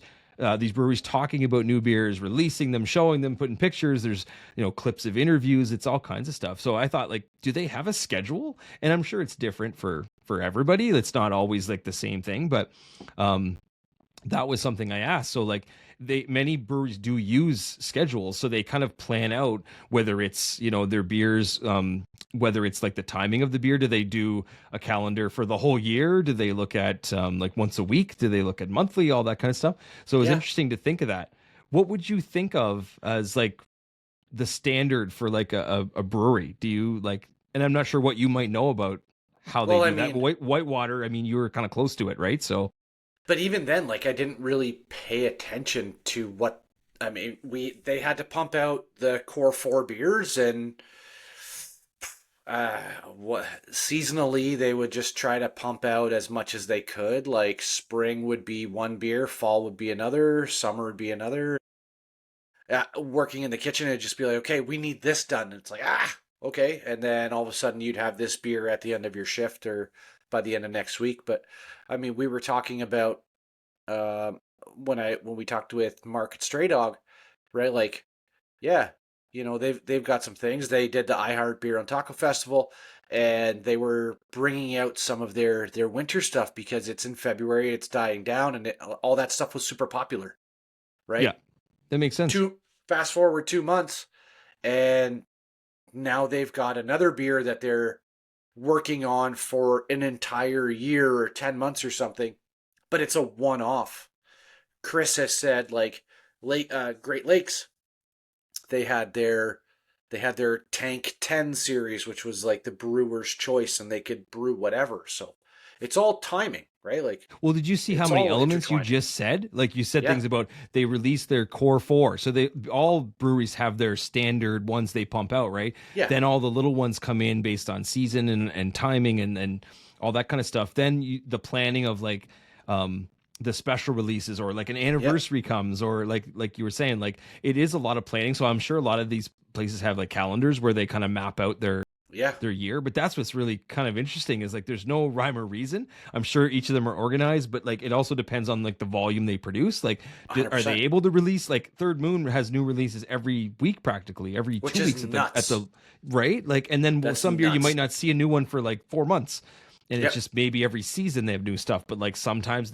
these breweries talking about new beers, releasing them, showing them, putting pictures. There's, you know, clips of interviews. It's all kinds of stuff. So I thought, like, do they have a schedule? And I'm sure it's different for everybody. It's not always like the same thing, but that was something I asked. So like many breweries do use schedules, so they kind of plan out whether it's, you know, their beers, whether it's like the timing of the beer. Do they do a calendar for the whole year? Do they look at like once a week? Do they look at monthly? All that kind of stuff. So it was interesting to think of that. What would you think of as like the standard for like a brewery? Do you like, and I'm not sure what you might know about how they do that. Whitewater, I mean, you were kind of close to it, right? So, but even then, like, I didn't really pay attention to what, I mean, they had to pump out the core 4 beers, and seasonally they would just try to pump out as much as they could. Like spring would be one beer, fall would be another, summer would be another. Working in the kitchen, it'd just be like, okay, we need this done. And it's like, okay. And then all of a sudden you'd have this beer at the end of your shift or by the end of next week. But I mean, we were talking about when we talked with Mark at Stray Dog, right? Like, yeah, you know, they've got some things. They did the I Heart Beer on Taco Festival, and they were bringing out some of their winter stuff because it's in February, it's dying down, and all that stuff was super popular, right? Yeah, that makes sense. Fast forward 2 months, and now they've got another beer that they're working on for an entire year or 10 months or something, but it's a one-off. Chris has said, like, Great Lakes, they had their They had their Tank 10 series, which was like the brewer's choice, and they could brew whatever. So it's all timing, right? Like Well, did you see how it's many all elements you intertwined. just said? Like you said Yeah, things about they release their core four. So they all breweries have their standard ones they pump out, right? yeah, Then all the little ones come in based on season and timing and all that kind of stuff. Then the planning of like the special releases or like an yep, anniversary comes or like you were saying, like it is a lot of planning. So I'm sure a lot of these places have like calendars where they kind of map out yeah, their year. But that's what's really kind of interesting is like there's no rhyme or reason. I'm sure each of them are organized, but like it also depends on like the volume they produce. Like are they 100%. able to release, like Third Moon has new releases every week, practically every Which two is weeks at nuts. the right, like, and then That's some beer you might nuts. not see a new one for like 4 months, and it's Yep, just maybe every season they have new stuff. But like sometimes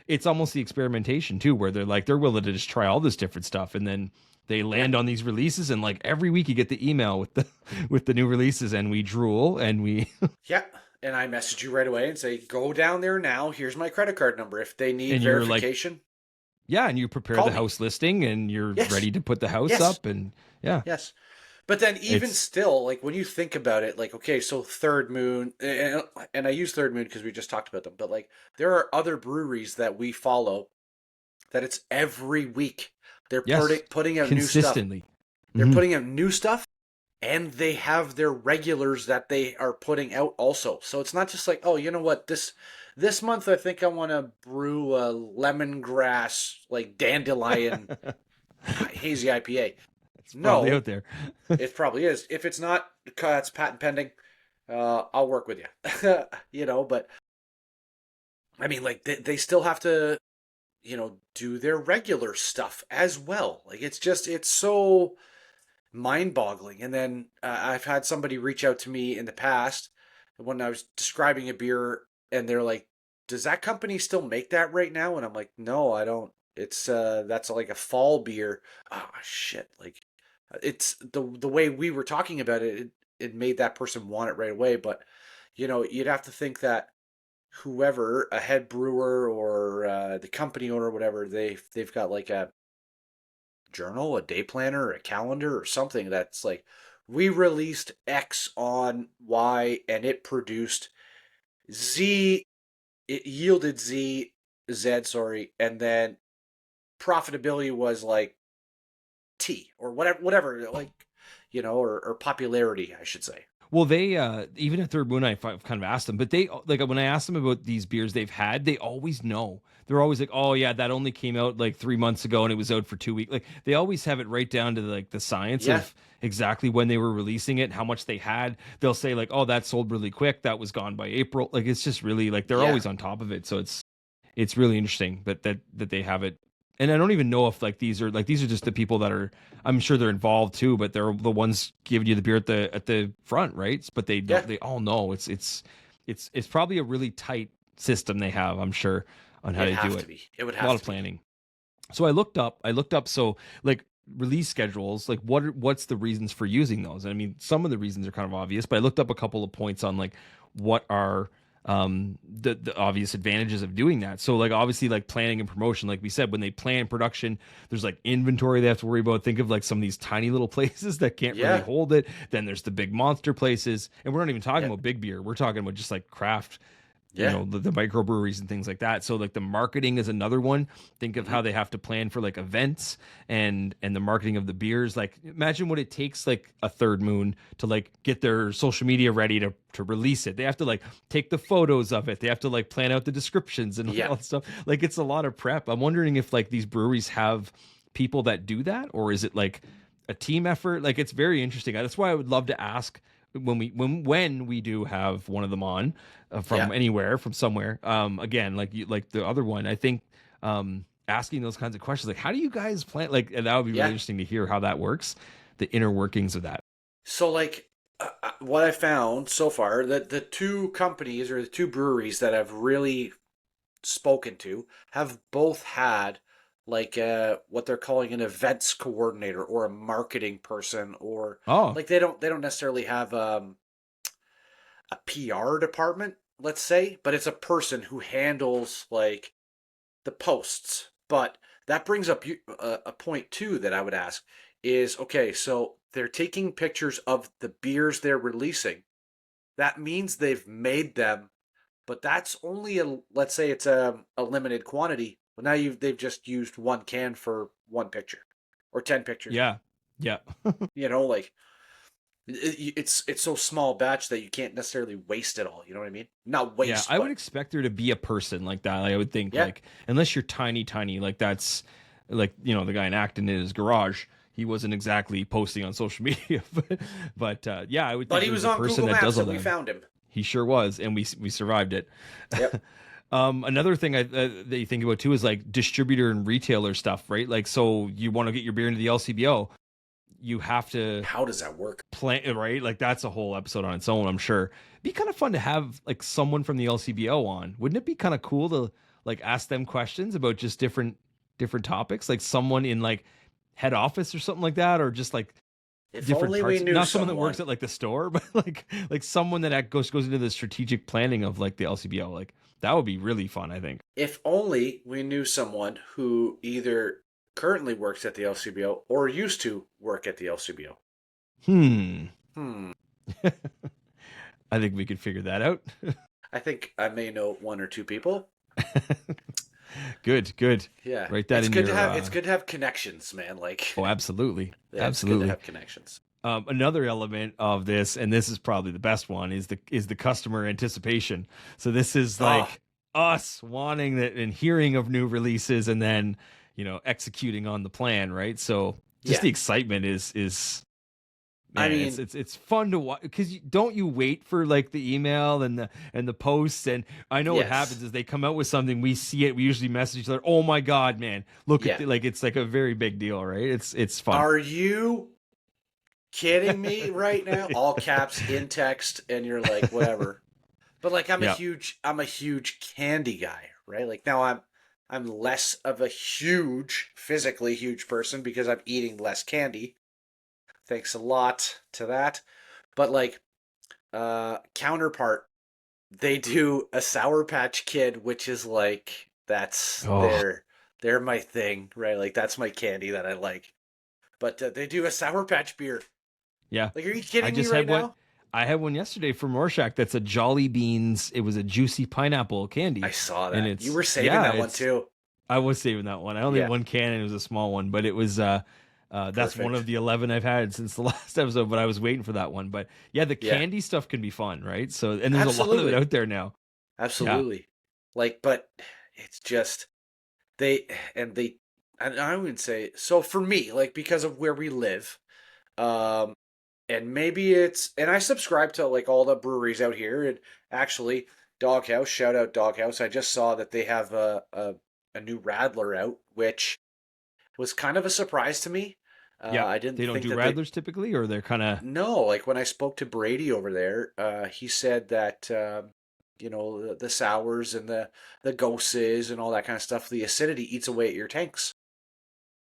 it's almost the experimentation too, where they're willing to just try all this different stuff, and then they yeah, land on these releases, and like every week you get the email with the with the new releases, and we drool and we yeah. And I message you right away and say, go down there now. Here's my credit card number. If they need and you're like, verification, yeah, and you prepare call the me. house listing and you're Yes, ready to put the house yes, up, and yeah, yes. But then even it's still, like when you think about it, like, okay, so Third Moon, and I use Third Moon because we just talked about them, but like there are other breweries that we follow that it's every week. They're yes, putting out new stuff. consistently. They're Hmm. putting out new stuff, and they have their regulars that they are putting out also. So it's not just like, oh, you know what, this month I think I want to brew a lemongrass like dandelion hazy IPA. It's probably No, out there. it probably is. If it's not, it's patent pending. I'll work with you. But I mean, like they still have to, do their regular stuff as well. Like it's so mind-boggling. And then I've had somebody reach out to me in the past when I was describing a beer, and they're like, "Does that company still make that right now?" And I'm like, "No, I don't. It's that's like a fall beer." Ah, shit! Like it's the way we were talking about it. It made that person want it right away. But you'd have to think that whoever, a head brewer or the company owner, whatever, they've got like a journal, a day planner, a calendar, or something that's like, we released X on Y and it produced Z, it yielded Z, sorry, and then profitability was like T or whatever, like, or popularity, I should say. Well, they even at Third Moon, I've kind of asked them, but they like when I asked them about these beers they've had, they always know. They're always like, "Oh yeah, that only came out like 3 months ago, and it was out for 2 weeks." Like they always have it right down to like the science Yeah, of exactly when they were releasing it, how much they had. They'll say like, "Oh, that sold really quick. That was gone by April." Like it's just really like they're yeah, always on top of it. So it's really interesting that they have it. And I don't even know if like these are just the people that are, I'm sure they're involved too, but they're the ones giving you the beer at the front, right? But they yeah. don't, they all know it's probably a really tight system they have, I'm sure, on how It'd to do have to it. be. It would A lot have of to be. planning. So I looked up so like release schedules, like what's the reasons for using those? I mean, some of the reasons are kind of obvious, but I looked up a couple of points on like what are the obvious advantages of doing that. So like obviously like planning and promotion, like we said, when they plan production, there's like inventory they have to worry about. Think of like some of these tiny little places that can't really Yeah, hold it. Then there's the big monster places, and we're not even talking yeah, about big beer, we're talking about just like craft, yeah. the microbreweries and things like that. So like the marketing is another one. Think of Hmm. how they have to plan for like events and the marketing of the beers. Like imagine what it takes like a Third Moon to like get their social media ready to release it. They have to like take the photos of it, they have to like plan out the descriptions and Yeah. all that stuff. Like it's a lot of prep. I'm wondering if like these breweries have people that do that, or is it like a team effort? Like it's very interesting. That's why I would love to ask when we do have one of them on Yeah. from anywhere, from somewhere. Again, like like the other one, I think asking those kinds of questions, like how do you guys plan? Like that would be really Yeah. interesting to hear how that works, the inner workings of that. So, like, what I found so far, that the two companies or the two breweries that I've really spoken to have both had like what they're calling an events coordinator or a marketing person, or Oh, like they don't necessarily have a PR department, let's say, but it's a person who handles like the posts. But that brings up a point too that I would ask is, okay, so they're taking pictures of the beers they're releasing. That means they've made them, but that's only let's say it's a limited quantity. Well, now they've just used one can for one picture or 10 pictures. Yeah. Yeah. You know, like it's so small batch that you can't necessarily waste it all. You know what I mean? Not Yeah, waste, I but would expect there to be a person like that. Like, I would think, yeah. like, unless you're tiny, like that's like, the guy in Acton in his garage. He wasn't exactly posting on social media, but yeah, I would think But he there's was a on person Google that does Maps all and we that. found him. He sure was, and we survived it. Yep. Another thing that you think about too is like distributor and retailer stuff, right? Like, so you want to get your beer into the LCBO, you have to How does that work? plan, right? Like that's a whole episode on its own, I'm sure. Be kind of fun to have like someone from the LCBO on. Wouldn't it be kind of cool to like ask them questions about just different topics, like someone in like head office or something like that, or just like If different only parts, we knew not someone someone. that works at like the store, but like someone that goes into the strategic planning of like the LCBO. Like that would be really fun, I think. If only we knew someone who either currently works at the LCBO or used to work at the LCBO. Hmm. Hmm. I think we could figure that out. I think I may know one or two people. Good. Yeah. Write that it's in good your. to have. It's good to have connections, man. Like. Oh, absolutely, Yeah, absolutely. It's good to have connections. Another element of this, and this is probably the best one, is the customer anticipation. So this is like us wanting that and hearing of new releases, and then executing on the plan, right? So just the excitement is. Man, I mean, it's fun to watch because don't you wait for like the email and the posts, and I know what happens is they come out with something, we see it, we usually message each other, oh my god, man, look at like it's like a very big deal, right? It's fun. Are you kidding me right now? All caps in text, and you're like, whatever. But like I'm a huge candy guy, right? Like now I'm less of a physically huge person because I'm eating less candy. Thanks a lot to that. But like counterpart, they do a Sour Patch Kid, which is like that's they're my thing, right? Like that's my candy that I like. But they do a Sour Patch beer. Yeah. Like, are you kidding me right now? I had one yesterday from Rorschach that's a Jolly Beans. It was a juicy pineapple candy. I saw that. And You were saving that one too. I was saving that one. I only had one can and it was a small one, but it was that's one of the 11 I've had since the last episode, but I was waiting for that one. But yeah, the candy stuff can be fun, right? So, and there's a lot of it out there now. Absolutely. Yeah. Like, but it's just, I wouldn't say, so for me, like, because of where we live, and maybe and I subscribe to like all the breweries out here, and actually Doghouse, shout out Doghouse. I just saw that they have a new Radler out, which was kind of a surprise to me. I didn't. They don't do Radlers typically, or they're kind of no. Like when I spoke to Brady over there, he said that the sours and the goses and all that kind of stuff, the acidity eats away at your tanks.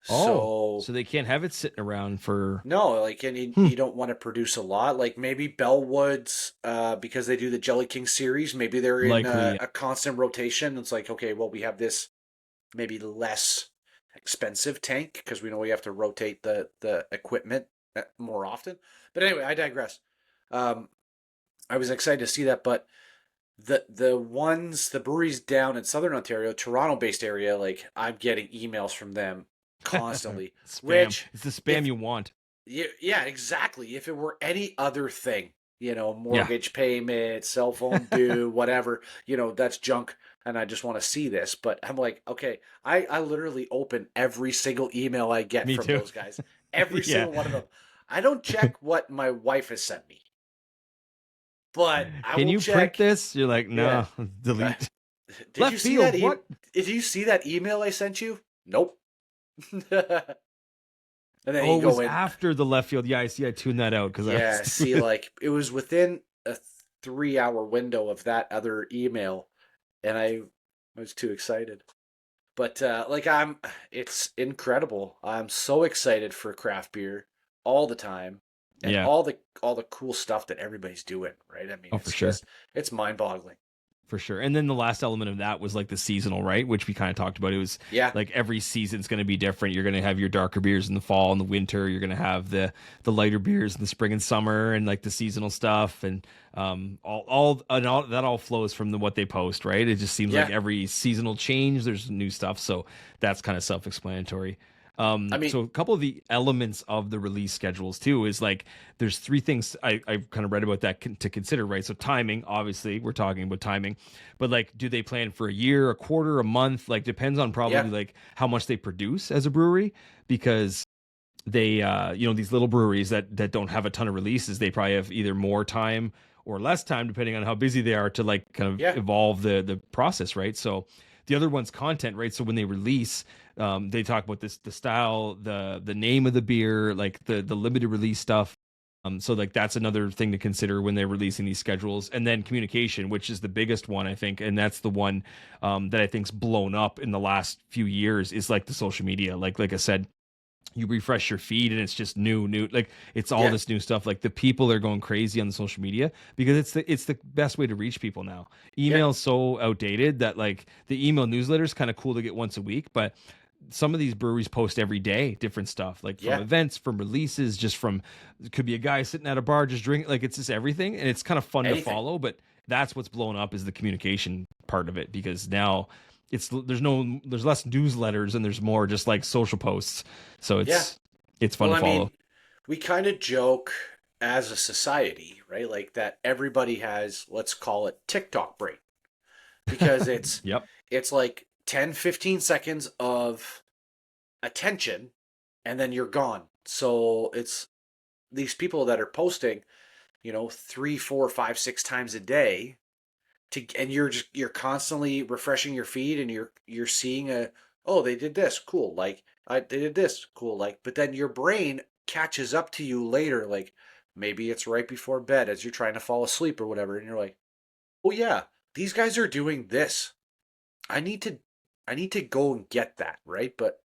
So they can't have it sitting around for no, like, and you don't want to produce a lot. Like maybe Bellwoods, because they do the Jelly King series, maybe they're in a constant rotation. It's like, okay, well, we have this maybe less expensive tank because we know we have to rotate the equipment more often. But anyway, I digress. I was excited to see that, but the breweries down in Southern Ontario, Toronto-based area, like I'm getting emails from them constantly. Spam. It's the spam you want. Yeah, exactly. If it were any other thing, mortgage payment, cell phone due, whatever, that's junk. And I just want to see this. But I'm like, okay, I literally open every single email I get from those guys. Every single one of them. I don't check what my wife has sent me. But Can you print this? You're like, no, delete. Did you see that? What? Did you see that email I sent you? Nope. And then it was after the left field. Yeah, I see. I tuned that out because see, like it was within a 3-hour window of that other email, and I was too excited. But it's incredible. I'm so excited for craft beer all the time, and all the cool stuff that everybody's doing. Right? I mean, for sure, it's mind-boggling. For sure. And then the last element of that was like the seasonal, right? Which we kind of talked about. It was Yeah. like every season's going to be different. You're going to have your darker beers in the fall and the winter. You're going to have the lighter beers in the spring and summer, and like the seasonal stuff. And all that all flows from what they post, right? It just seems like every seasonal change, there's new stuff. So that's kind of self-explanatory. I mean, So a couple of the elements of the release schedules too is like there's three things I've kind of read about that to consider, right? So timing, obviously, we're talking about timing, but like, do they plan for a year, a quarter, a month? Like, depends on probably like how much they produce as a brewery, because they, these little breweries that don't have a ton of releases, they probably have either more time or less time, depending on how busy they are to like kind of evolve the process, right? So the other one's content, right? So when they release, they talk about the style, the name of the beer, like the limited release stuff. So like that's another thing to consider when they're releasing these schedules. And then communication, which is the biggest one, I think, and that's the one that I think's blown up in the last few years, is like the social media. Like I said, you refresh your feed and it's just new, like it's all this new stuff. Like the people are going crazy on the social media because it's the best way to reach people now. Email is so outdated that like the email newsletter is kind of cool to get once a week, but some of these breweries post every day different stuff, like from events, from releases, just from, it could be a guy sitting at a bar just drinking, like it's just everything, and it's kind of fun to follow. But that's what's blown up, is the communication part of it, because now there's less newsletters and there's more just like social posts. So it's fun to follow. I mean, we kind of joke as a society, right? Like that everybody has, let's call it TikTok brain, because it's it's like 10, 15 seconds of attention and then you're gone. So it's these people that are posting, 3, 4, 5, 6 times a day, and you're constantly refreshing your feed, and you're seeing they did this, cool, like they did this, cool, like, but then your brain catches up to you later, like maybe it's right before bed as you're trying to fall asleep or whatever, and you're like, oh yeah, these guys are doing this. I need to go and get that, right? But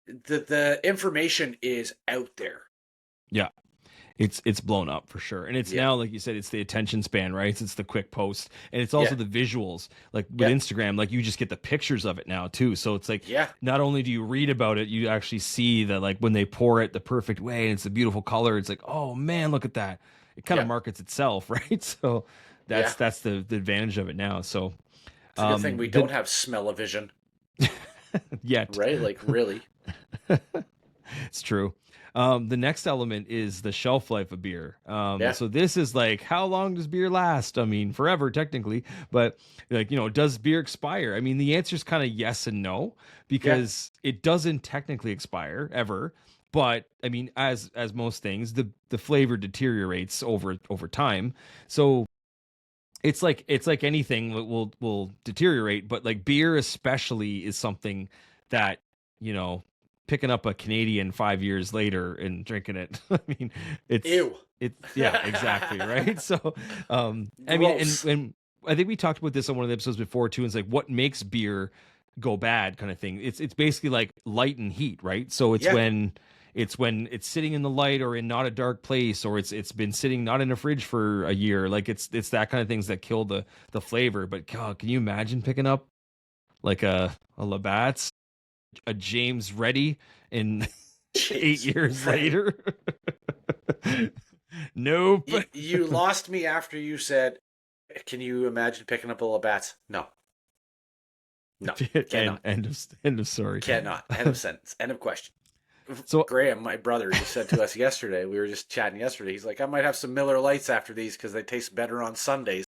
the information is out there. Yeah. It's blown up for sure. And it's now, like you said, it's the attention span, right? It's the quick post, and it's also the visuals. Like with Instagram, like you just get the pictures of it now too. So it's like, not only do you read about it, you actually see that, like when they pour it the perfect way and it's a beautiful color, it's like, oh man, look at that. It kind of markets itself, right? So that's the advantage of it now. So it's a good thing we don't have smell-o-vision yet. Right? Like really. It's true. The next element is the shelf life of beer. So this is like, how long does beer last? I mean, forever technically, but like, does beer expire? I mean, the answer is kind of yes and no, because it doesn't technically expire ever. But I mean, as most things, the flavor deteriorates over time. So it's like anything will deteriorate, but like beer especially is something that, picking up a Canadian 5 years later and drinking it, I mean, it's ew. Exactly, right? So I mean, and I think we talked about this on one of the episodes before too. And it's like, what makes beer go bad, kind of thing. It's basically like light and heat, right? So it's when it's sitting in the light or in not a dark place, or it's been sitting not in a fridge for a year. Like it's that kind of things that kill the flavor. But God, can you imagine picking up like a Labatt's, a James Ready in 8 years later? Nope. You lost me after you said, can you imagine picking up a Labatt's? No. Cannot. End of story. Cannot. End of sentence. End of question. So Graham, my brother, just said to us yesterday, we were just chatting yesterday, he's like, I might have some Miller Lights after these because they taste better on Sundays.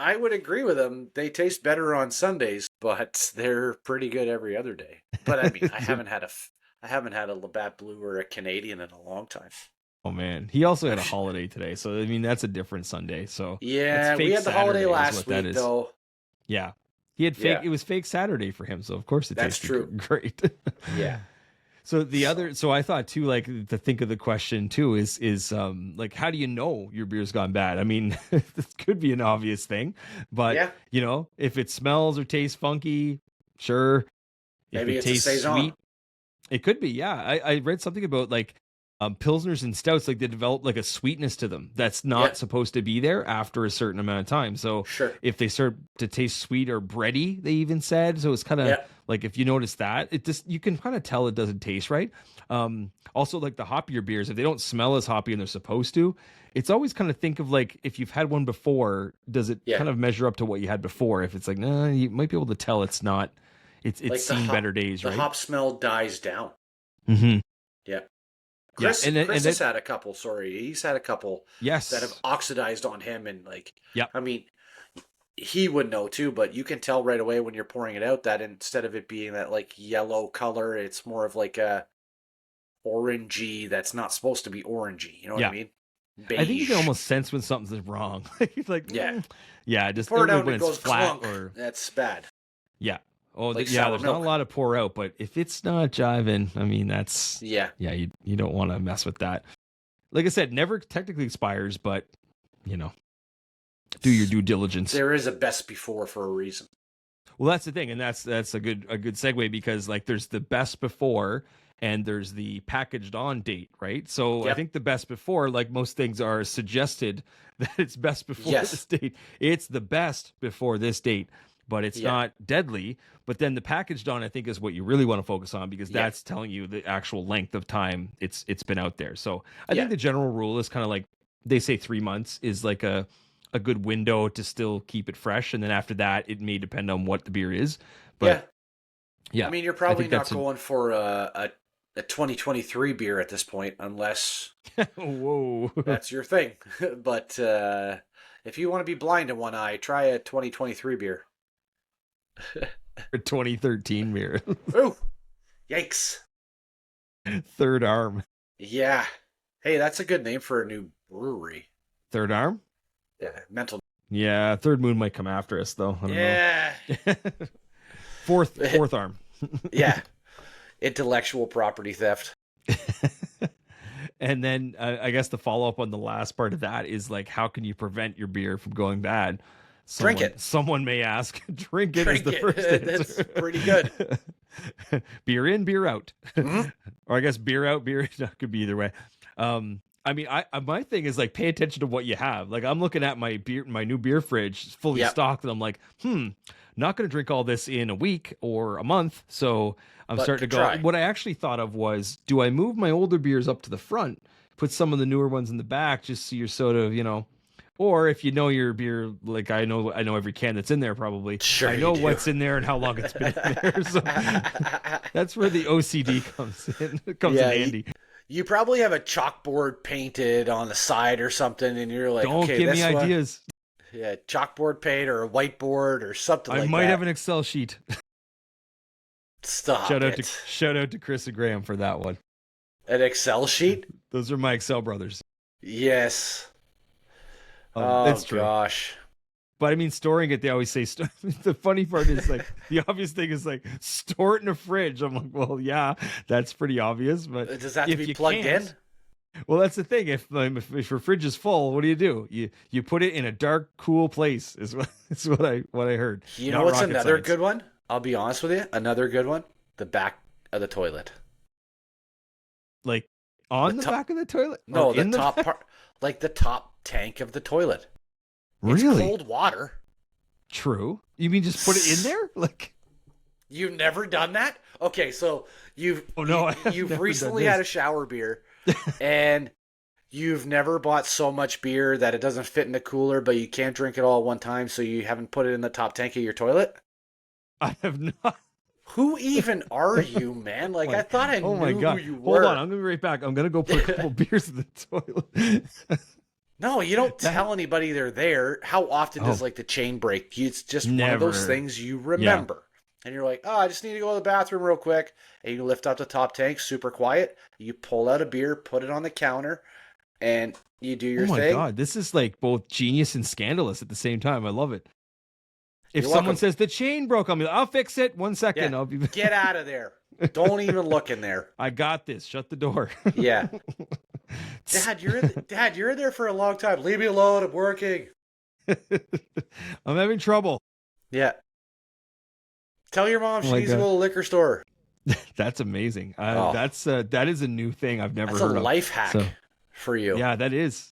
I would agree with him. They taste better on Sundays, but they're pretty good every other day. But I mean, I haven't had a Labatt Blue or a Canadian in a long time. Oh man, he also had a holiday today, so I mean that's a different Sunday. So yeah, we had the holiday last week though. Yeah, he had fake. It was fake Saturday for him, so of course that's true. Great. Yeah. So I thought too, like to think of the question too is like, how do you know your beer's gone bad? I mean, this could be an obvious thing, but if it smells or tastes funky, sure. Maybe if it tastes sweet, it could be. Yeah, I read something about like Pilsners and stouts, like they develop like a sweetness to them that's not supposed to be there after a certain amount of time. So Sure. if they start to taste sweet or bready, they even said, so it's kind of like, if you notice that, it just, you can kind of tell it doesn't taste right. Also, like the hoppier beers, if they don't smell as hoppy and they're supposed to, it's always kind of think of like, if you've had one before, does it kind of measure up to what you had before? If it's like, nah, you might be able to tell it's not, it's like seen better days, the right? The hop smell dies down. Mm-hmm. Yeah. Chris, and Chris has had a couple. Sorry, he's had a couple. Yes. That have oxidized on him, and like, yeah. I mean, he would know too, but you can tell right away when you're pouring it out that instead of it being that like yellow color, it's more of like a orangey. That's not supposed to be orangey. You know what I mean? Beige. I think you can almost sense when something's wrong. It's like, yeah, just pour it out when and it it's goes flat clunk. Or that's bad. Yeah. Oh, like there's not a lot of pour out, but if it's not jiving, I mean, that's you don't want to mess with that. Like I said, never technically expires, but do your due diligence. There is a best before for a reason. Well, that's the thing, and that's a good segue, because like there's the best before and there's the packaged on date, right? So I think the best before, like most things, are suggested that it's best before this date. It's the best before this date, but it's not deadly. But then the packaged on, I think, is what you really want to focus on, because that's telling you the actual length of time it's been out there. So I think the general rule is kind of like, they say 3 months is like a good window to still keep it fresh, and then after that it may depend on what the beer is. But I mean, you're probably not going for a 2023 beer at this point, unless whoa, that's your thing. But if you want to be blind in one eye, try a 2023 beer. A 2013 beer. Ooh, yikes! Third Arm. Yeah. Hey, that's a good name for a new brewery. Third Arm. Yeah, mental. Yeah, Third Moon might come after us though. I don't know. Fourth Arm. Yeah. Intellectual property theft. And then I guess the follow up on the last part of that is like, how can you prevent your beer from going bad? Drink it. Someone may ask. Drink it is the first answer. That's pretty good. Beer in, beer out. Mm-hmm. Or I guess beer out, beer in. That could be either way. I mean, my thing is like, pay attention to what you have. Like, I'm looking at my new beer fridge fully stocked, and I'm like, not going to drink all this in a week or a month. So I'm starting to go. What I actually thought of was, do I move my older beers up to the front, put some of the newer ones in the back, just so you're sort of, or if you know your beer, like I know every can that's in there probably. Sure, I know what's in there and how long it's been in there. So that's where the OCD comes in. It comes in handy. You probably have a chalkboard painted on the side or something, and you're like, don't okay, give me ideas. Yeah, chalkboard paint or a whiteboard or something like that. I might have an Excel sheet. Stop shout it. out to Chris and Graham for that one. An Excel sheet? Those are my Excel brothers. Yes. That's true. Gosh. But I mean, storing it, they always say, the funny part is like, the obvious thing is like, store it in a fridge. I'm like, well, yeah, that's pretty obvious. But does that have to be plugged in? Well, that's the thing. If your fridge is full, what do? You put it in a dark, cool place is what I heard. You know what's another good one? I'll be honest with you. Another good one. The back of the toilet. Like on the back of the toilet? No, the top part. Like the top tank of the toilet. Really? It's cold water. True. You mean just put it in there? Like, you've never done that? Okay, so you've recently had a shower beer and you've never bought so much beer that it doesn't fit in the cooler, but you can't drink it all at one time, so you haven't put it in the top tank of your toilet? I have not. Who even are you, man? Like, I thought I knew who you were. Hold on, I'm going to be right back. I'm going to go put a couple beers in the toilet. No, you don't tell anybody they're there. How often does like the chain break? It's just one of those things you remember. Yeah. And you're like, oh, I just need to go to the bathroom real quick. And you lift up the top tank, super quiet. You pull out a beer, put it on the counter, and you do your thing. Oh my God, this is like both genius and scandalous at the same time. I love it. If You're someone welcome. says the chain broke, I'll fix it. 1 second. Yeah. I'll be Get out of there. Don't even look in there. I got this. Shut the door. Yeah. Dad, you're in there for a long time. Leave me alone. I'm working. I'm having trouble. Yeah. Tell your mom she needs to go to the liquor store. That's amazing. Oh. That is a new thing I've never That's a heard of. life hack So, for you. yeah, that is.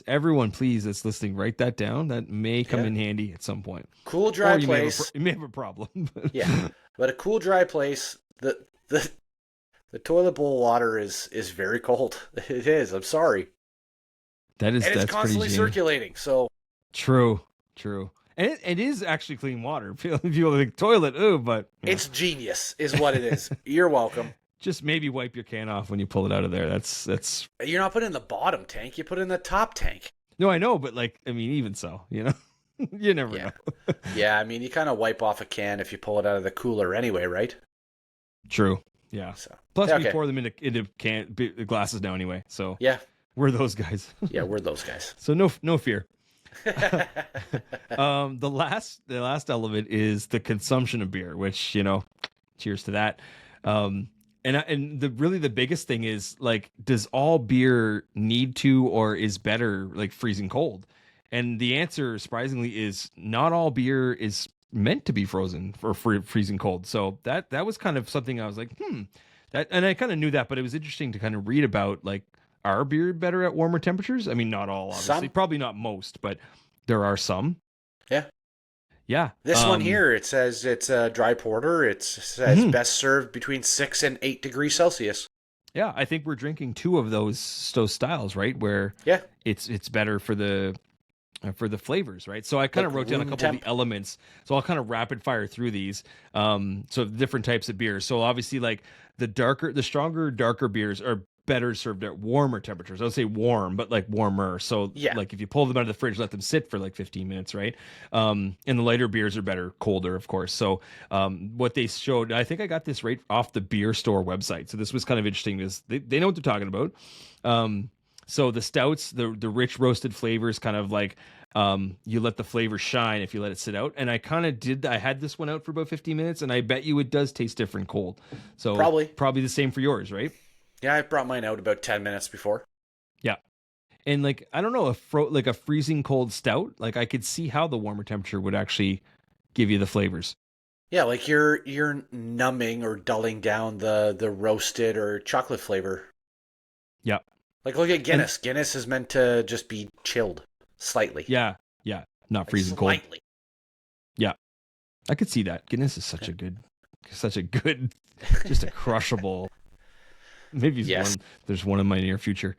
Everyone, please, that's listening, write that down. That may come Yeah. in handy at some point. Cool, dry Or place. you may have a problem. Yeah, but a cool, dry place. The toilet bowl water is very cold. It is. I'm sorry. And it's that's constantly pretty circulating. So true. And it is actually clean water. If you like toilet, but it's genius, is what it is. You're welcome. Just maybe wipe your can off when you pull it out of there. That's. You're not putting it in the bottom tank. You put it in the top tank. No, I know, but even so, you never know. Yeah, I mean, you kind of wipe off a can if you pull it out of the cooler anyway, right? True. Yeah. So, Plus, we pour them into glasses now anyway. So yeah, we're those guys. Yeah, we're those guys. So no fear. The last element is the consumption of beer, which cheers to that. And the biggest thing is, like, does all beer need to, or is better like freezing cold? And the answer, surprisingly, is not all beer is meant to be frozen or freezing cold. So that was kind of something I was like, and I kind of knew that, but it was interesting to kind of read about, like, are beer better at warmer temperatures? I mean, not all, obviously, probably not most, but there are some. Yeah. This one here, it says it's a dry porter. It says best served between 6 and 8 degrees Celsius. Yeah, I think we're drinking 2 of those styles, right? Where it's better for the flavors, right? So I kind of wrote down a couple of the elements. So I'll kind of rapid fire through these. So different types of beers. So obviously, like, the stronger, darker beers are better served at warmer temperatures. I would say warm, but like warmer. So like if you pull them out of the fridge, let them sit for like 15 minutes, right? And the lighter beers are better colder, of course. So what they showed, I think I got this right off the beer store website. So this was kind of interesting, is they know what they're talking about. So the stouts, the rich roasted flavors, kind of like you let the flavor shine if you let it sit out. And I kind of I had this one out for about 15 minutes, and I bet you it does taste different cold. So probably the same for yours, right? Yeah, I brought mine out about 10 minutes before. Yeah. And like, I don't know, a freezing cold stout, like, I could see how the warmer temperature would actually give you the flavors. Yeah, like you're numbing or dulling down the roasted or chocolate flavor. Yeah. Like, look at Guinness. Guinness is meant to just be chilled slightly. Yeah. Not freezing cold. Yeah. I could see that. Guinness is such a good, just a crushable. Maybe there's one in my near future.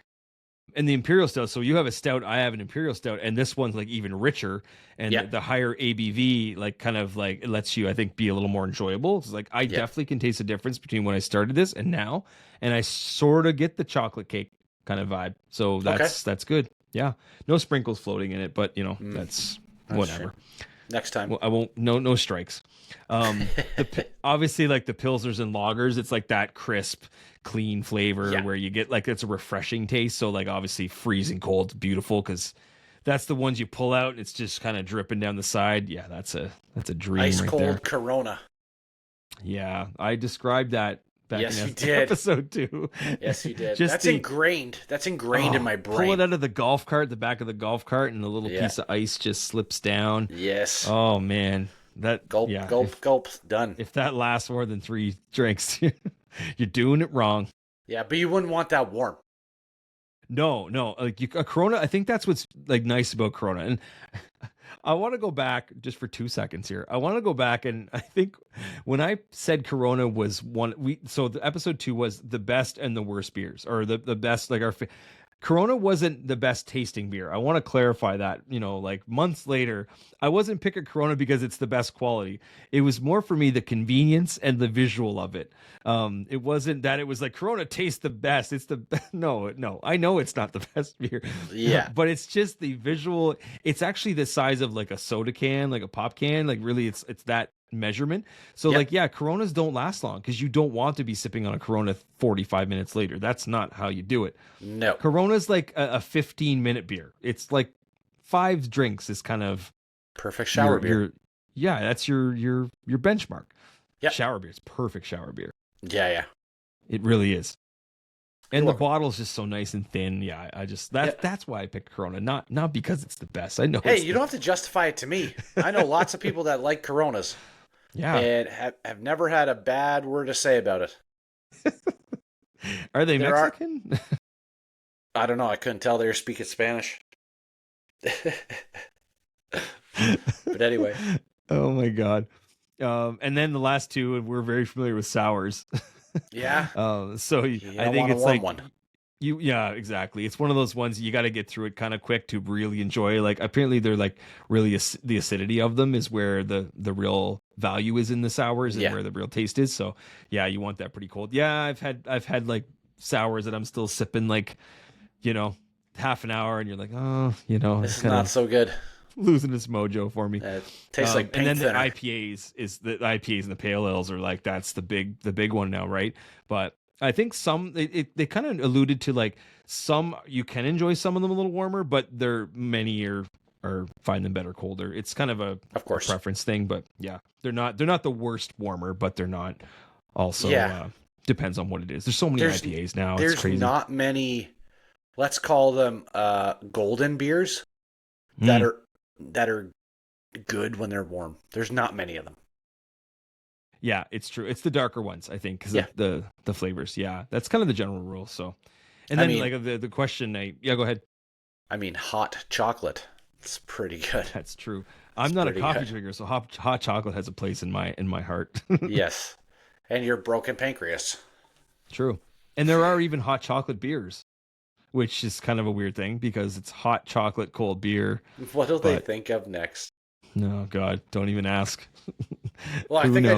And the Imperial Stout, so you have a stout, I have an Imperial Stout, and this one's like even richer, and the higher ABV, like, kind of like, it lets you, I think, be a little more enjoyable. It's like, I definitely can taste the difference between when I started this and now, and I sort of get the chocolate cake kind of vibe. So that's good. Yeah. No sprinkles floating in it, but that's whatever. Next time. Well, I won't, no strikes. Obviously, like the Pilsners and lagers, it's like that crisp, clean flavor where you get, like, it's a refreshing taste. So, like, obviously freezing cold's beautiful, because that's the ones you pull out and it's just kind of dripping down the side. Yeah, that's a dream. Ice right cold there. Corona. Yeah, I described that back in you did. episode 2. Yes, you did. That's ingrained. That's ingrained in my brain. Pull it out of the golf cart, the back of the golf cart, and the little piece of ice just slips down. Yes. Oh man, that gulp, gulp, done. If that lasts more than 3 drinks, you're doing it wrong. Yeah, but you wouldn't want that warm. No, like a Corona. I think that's what's, like, nice about Corona. And I want to go back just for 2 seconds here. I want to go back, and I think when I said Corona was so the episode 2 was the best and the worst beers, or the best, like, Corona wasn't the best tasting beer. I want to clarify that, like, months later, I wasn't picking Corona because it's the best quality. It was more for me the convenience and the visual of it. It wasn't that it was like Corona tastes the best. It's the best. No, I know it's not the best beer. Yeah. But it's just the visual. It's actually the size of like a soda can, like a pop can. Like, really, it's that measurement. So Coronas don't last long, because you don't want to be sipping on a Corona 45 minutes later. That's not how you do it. No. Corona's like a 15-minute beer. It's like 5 drinks is kind of perfect shower beer. That's your benchmark. Yeah. Shower beer. It's perfect shower beer. Yeah. It really is. And the bottle's just so nice and thin. Yeah, I just that's why I picked Corona, not because it's the best. I know. Hey, you don't have to justify it to me. I know lots of people that like Coronas. Yeah. and have never had a bad word to say about it. Are they There are- Mexican? I don't know. I couldn't tell they were speaking Spanish. But anyway. Oh my God. And then the last two, we're very familiar with sours. Yeah. So Yeah, I think want a it's warm like one. yeah, exactly. It's one of those ones you got to get through it kind of quick to really enjoy. Like apparently they're like really the acidity of them is where the real value is in the sours and Yeah. where the real taste is. So yeah, you want that pretty cold. Yeah, I've had like sours that I'm still sipping like, half an hour and you're like, oh, This it's is kind not of so good. losing its mojo for me. It tastes like paint and then thinner. the IPAs and the pale ales are like that's the big one now, right? But I think they kind of alluded to like some you can enjoy some of them a little warmer, but many are find them better colder. It's kind of a preference thing, but yeah, they're not the worst warmer, but they're not also depends on what it is. There's so many IPAs now. There's It's crazy. not many, let's call them golden beers that are good when they're warm. There's not many of them. Yeah, it's true. It's the darker ones, I think, because of the flavors. Yeah, that's kind of the general rule. So, and then like the question, go ahead. I mean, hot chocolate. It's pretty good. That's true. I'm not a coffee drinker, so hot chocolate has a place in my heart. Yes, and your broken pancreas. True, and there are even hot chocolate beers, which is kind of a weird thing because it's hot chocolate, cold beer. What do they think of next? No, God, don't even ask. Well, I think I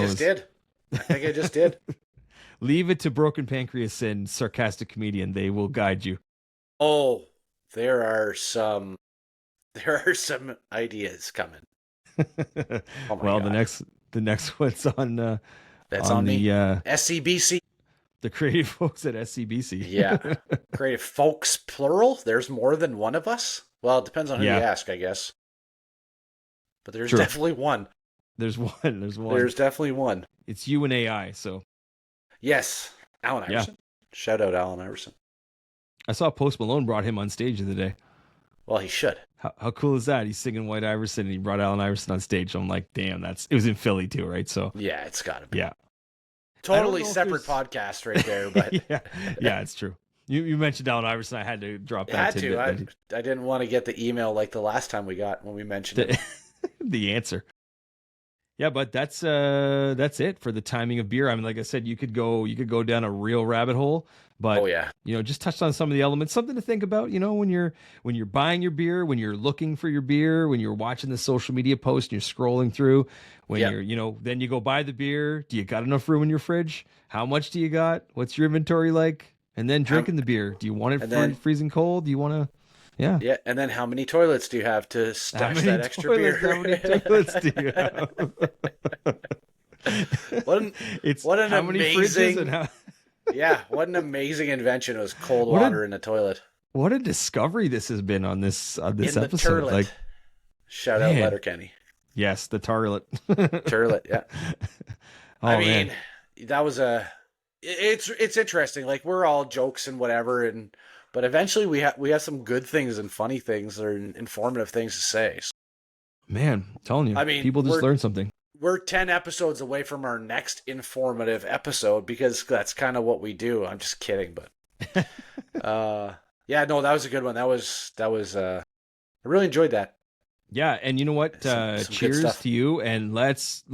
just did. Leave it to Broken Pancreas and Sarcastic Comedian. They will guide you. Oh, there are some ideas coming. Oh well, God. the next one's on that's on the SCBC. The creative folks at SCBC. Yeah. Creative folks, plural. There's more than one of us. Well, it depends on who you ask, I guess. But there's definitely one. There's definitely one. It's you and AI, so. Yes. Alan Iverson. Shout out Alan Iverson. I saw Post Malone brought him on stage the other day. Well, he should. How cool is that? He's singing White Iverson and he brought Alan Iverson on stage. I'm like, damn, it was in Philly too, right? So. Yeah, it's gotta be. Yeah. Totally separate podcast right there, but. yeah, it's true. You mentioned Alan Iverson. I had to drop that. I didn't want to get the email like the last time we got when we mentioned it. The answer. Yeah, but that's it for the timing of beer. I mean, like I said, you could go down a real rabbit hole, but just touched on some of the elements, something to think about, when you're buying your beer, when you're looking for your beer, when you're watching the social media post and you're scrolling through, when you're, then you go buy the beer. Do you got enough room in your fridge? How much do you got? What's your inventory like? And then drinking the beer. Do you want it freezing cold? Do you want to? Yeah. Yeah, and then how many toilets do you have to stash that extra beer? How many toilets do you have? What an amazing what an amazing invention was cold water in a toilet. What a discovery this has been on this episode. The turlet. Shout out Letterkenny. Yes, the turlet. Turlet, yeah. I mean, that was it's interesting. Like we're all jokes and whatever but eventually we have some good things and funny things or informative things to say. So, man, I'm telling you. I mean, people just learn something. We're 10 episodes away from our next informative episode because that's kind of what we do. I'm just kidding, but that was a good one. That was I really enjoyed that. Yeah, and you know what? Cheers to you, and let's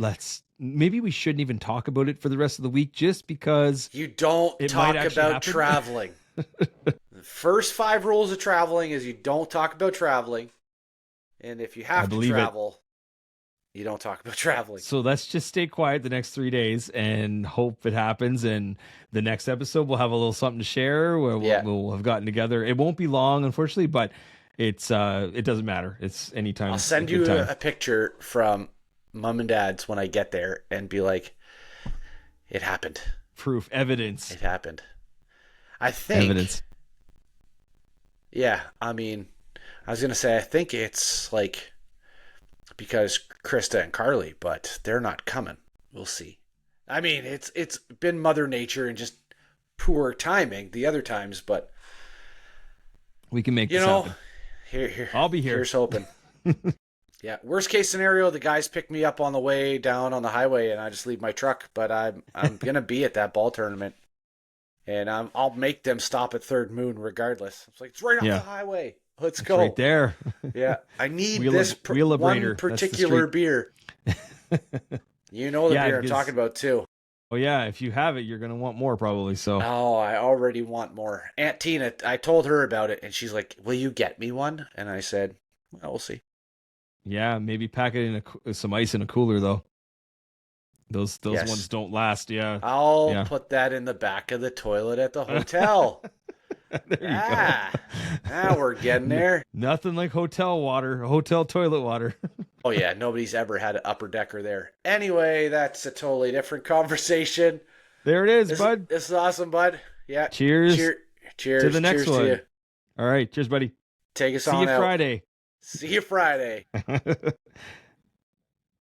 maybe we shouldn't even talk about it for the rest of the week just because you don't talk about traveling. The first 5 rules of traveling is you don't talk about traveling. And if you have to travel, you don't talk about traveling. So let's just stay quiet the next 3 days and hope it happens. And the next episode, we'll have a little something to share where we'll have gotten together. It won't be long, unfortunately, but it doesn't matter. It's anytime. I'll send you a picture from Mom and Dad's when I get there and be like, it happened. Proof, evidence. It happened. I think. Evidence. Yeah, I mean, I was going to say, I think it's like because Krista and Carly, but they're not coming. We'll see. I mean, it's been Mother Nature and just poor timing the other times, but we can make this happen. Here, I'll be here. Here's hoping. Yeah. Worst case scenario, the guys pick me up on the way down on the highway, and I just leave my truck. But I'm gonna be at that ball tournament, and I'll make them stop at Third Moon regardless. It's like it's right off the highway. Let's go. Right there. Yeah. I need Wheel this one particular beer. You know the beer I'm because- talking about too. Oh yeah, if you have it, you're gonna want more probably. So Oh, I already want more. Aunt Tina, I told her about it, and she's like, "Will you get me one?" And I said, "Well, we'll see." yeah, maybe pack it in some ice in a cooler though. Those Yes. ones don't last. Yeah. I'll put that in the back of the toilet at the hotel. There you go. Now we're getting there. Nothing like hotel water, hotel toilet water. Oh yeah, nobody's ever had an upper decker there. Anyway, that's a totally different conversation. There it is, bud. This is awesome, bud. Yeah. Cheers. Cheers to the next cheers one. To you. All right, cheers, buddy. Take us See on you out. Friday. See you Friday.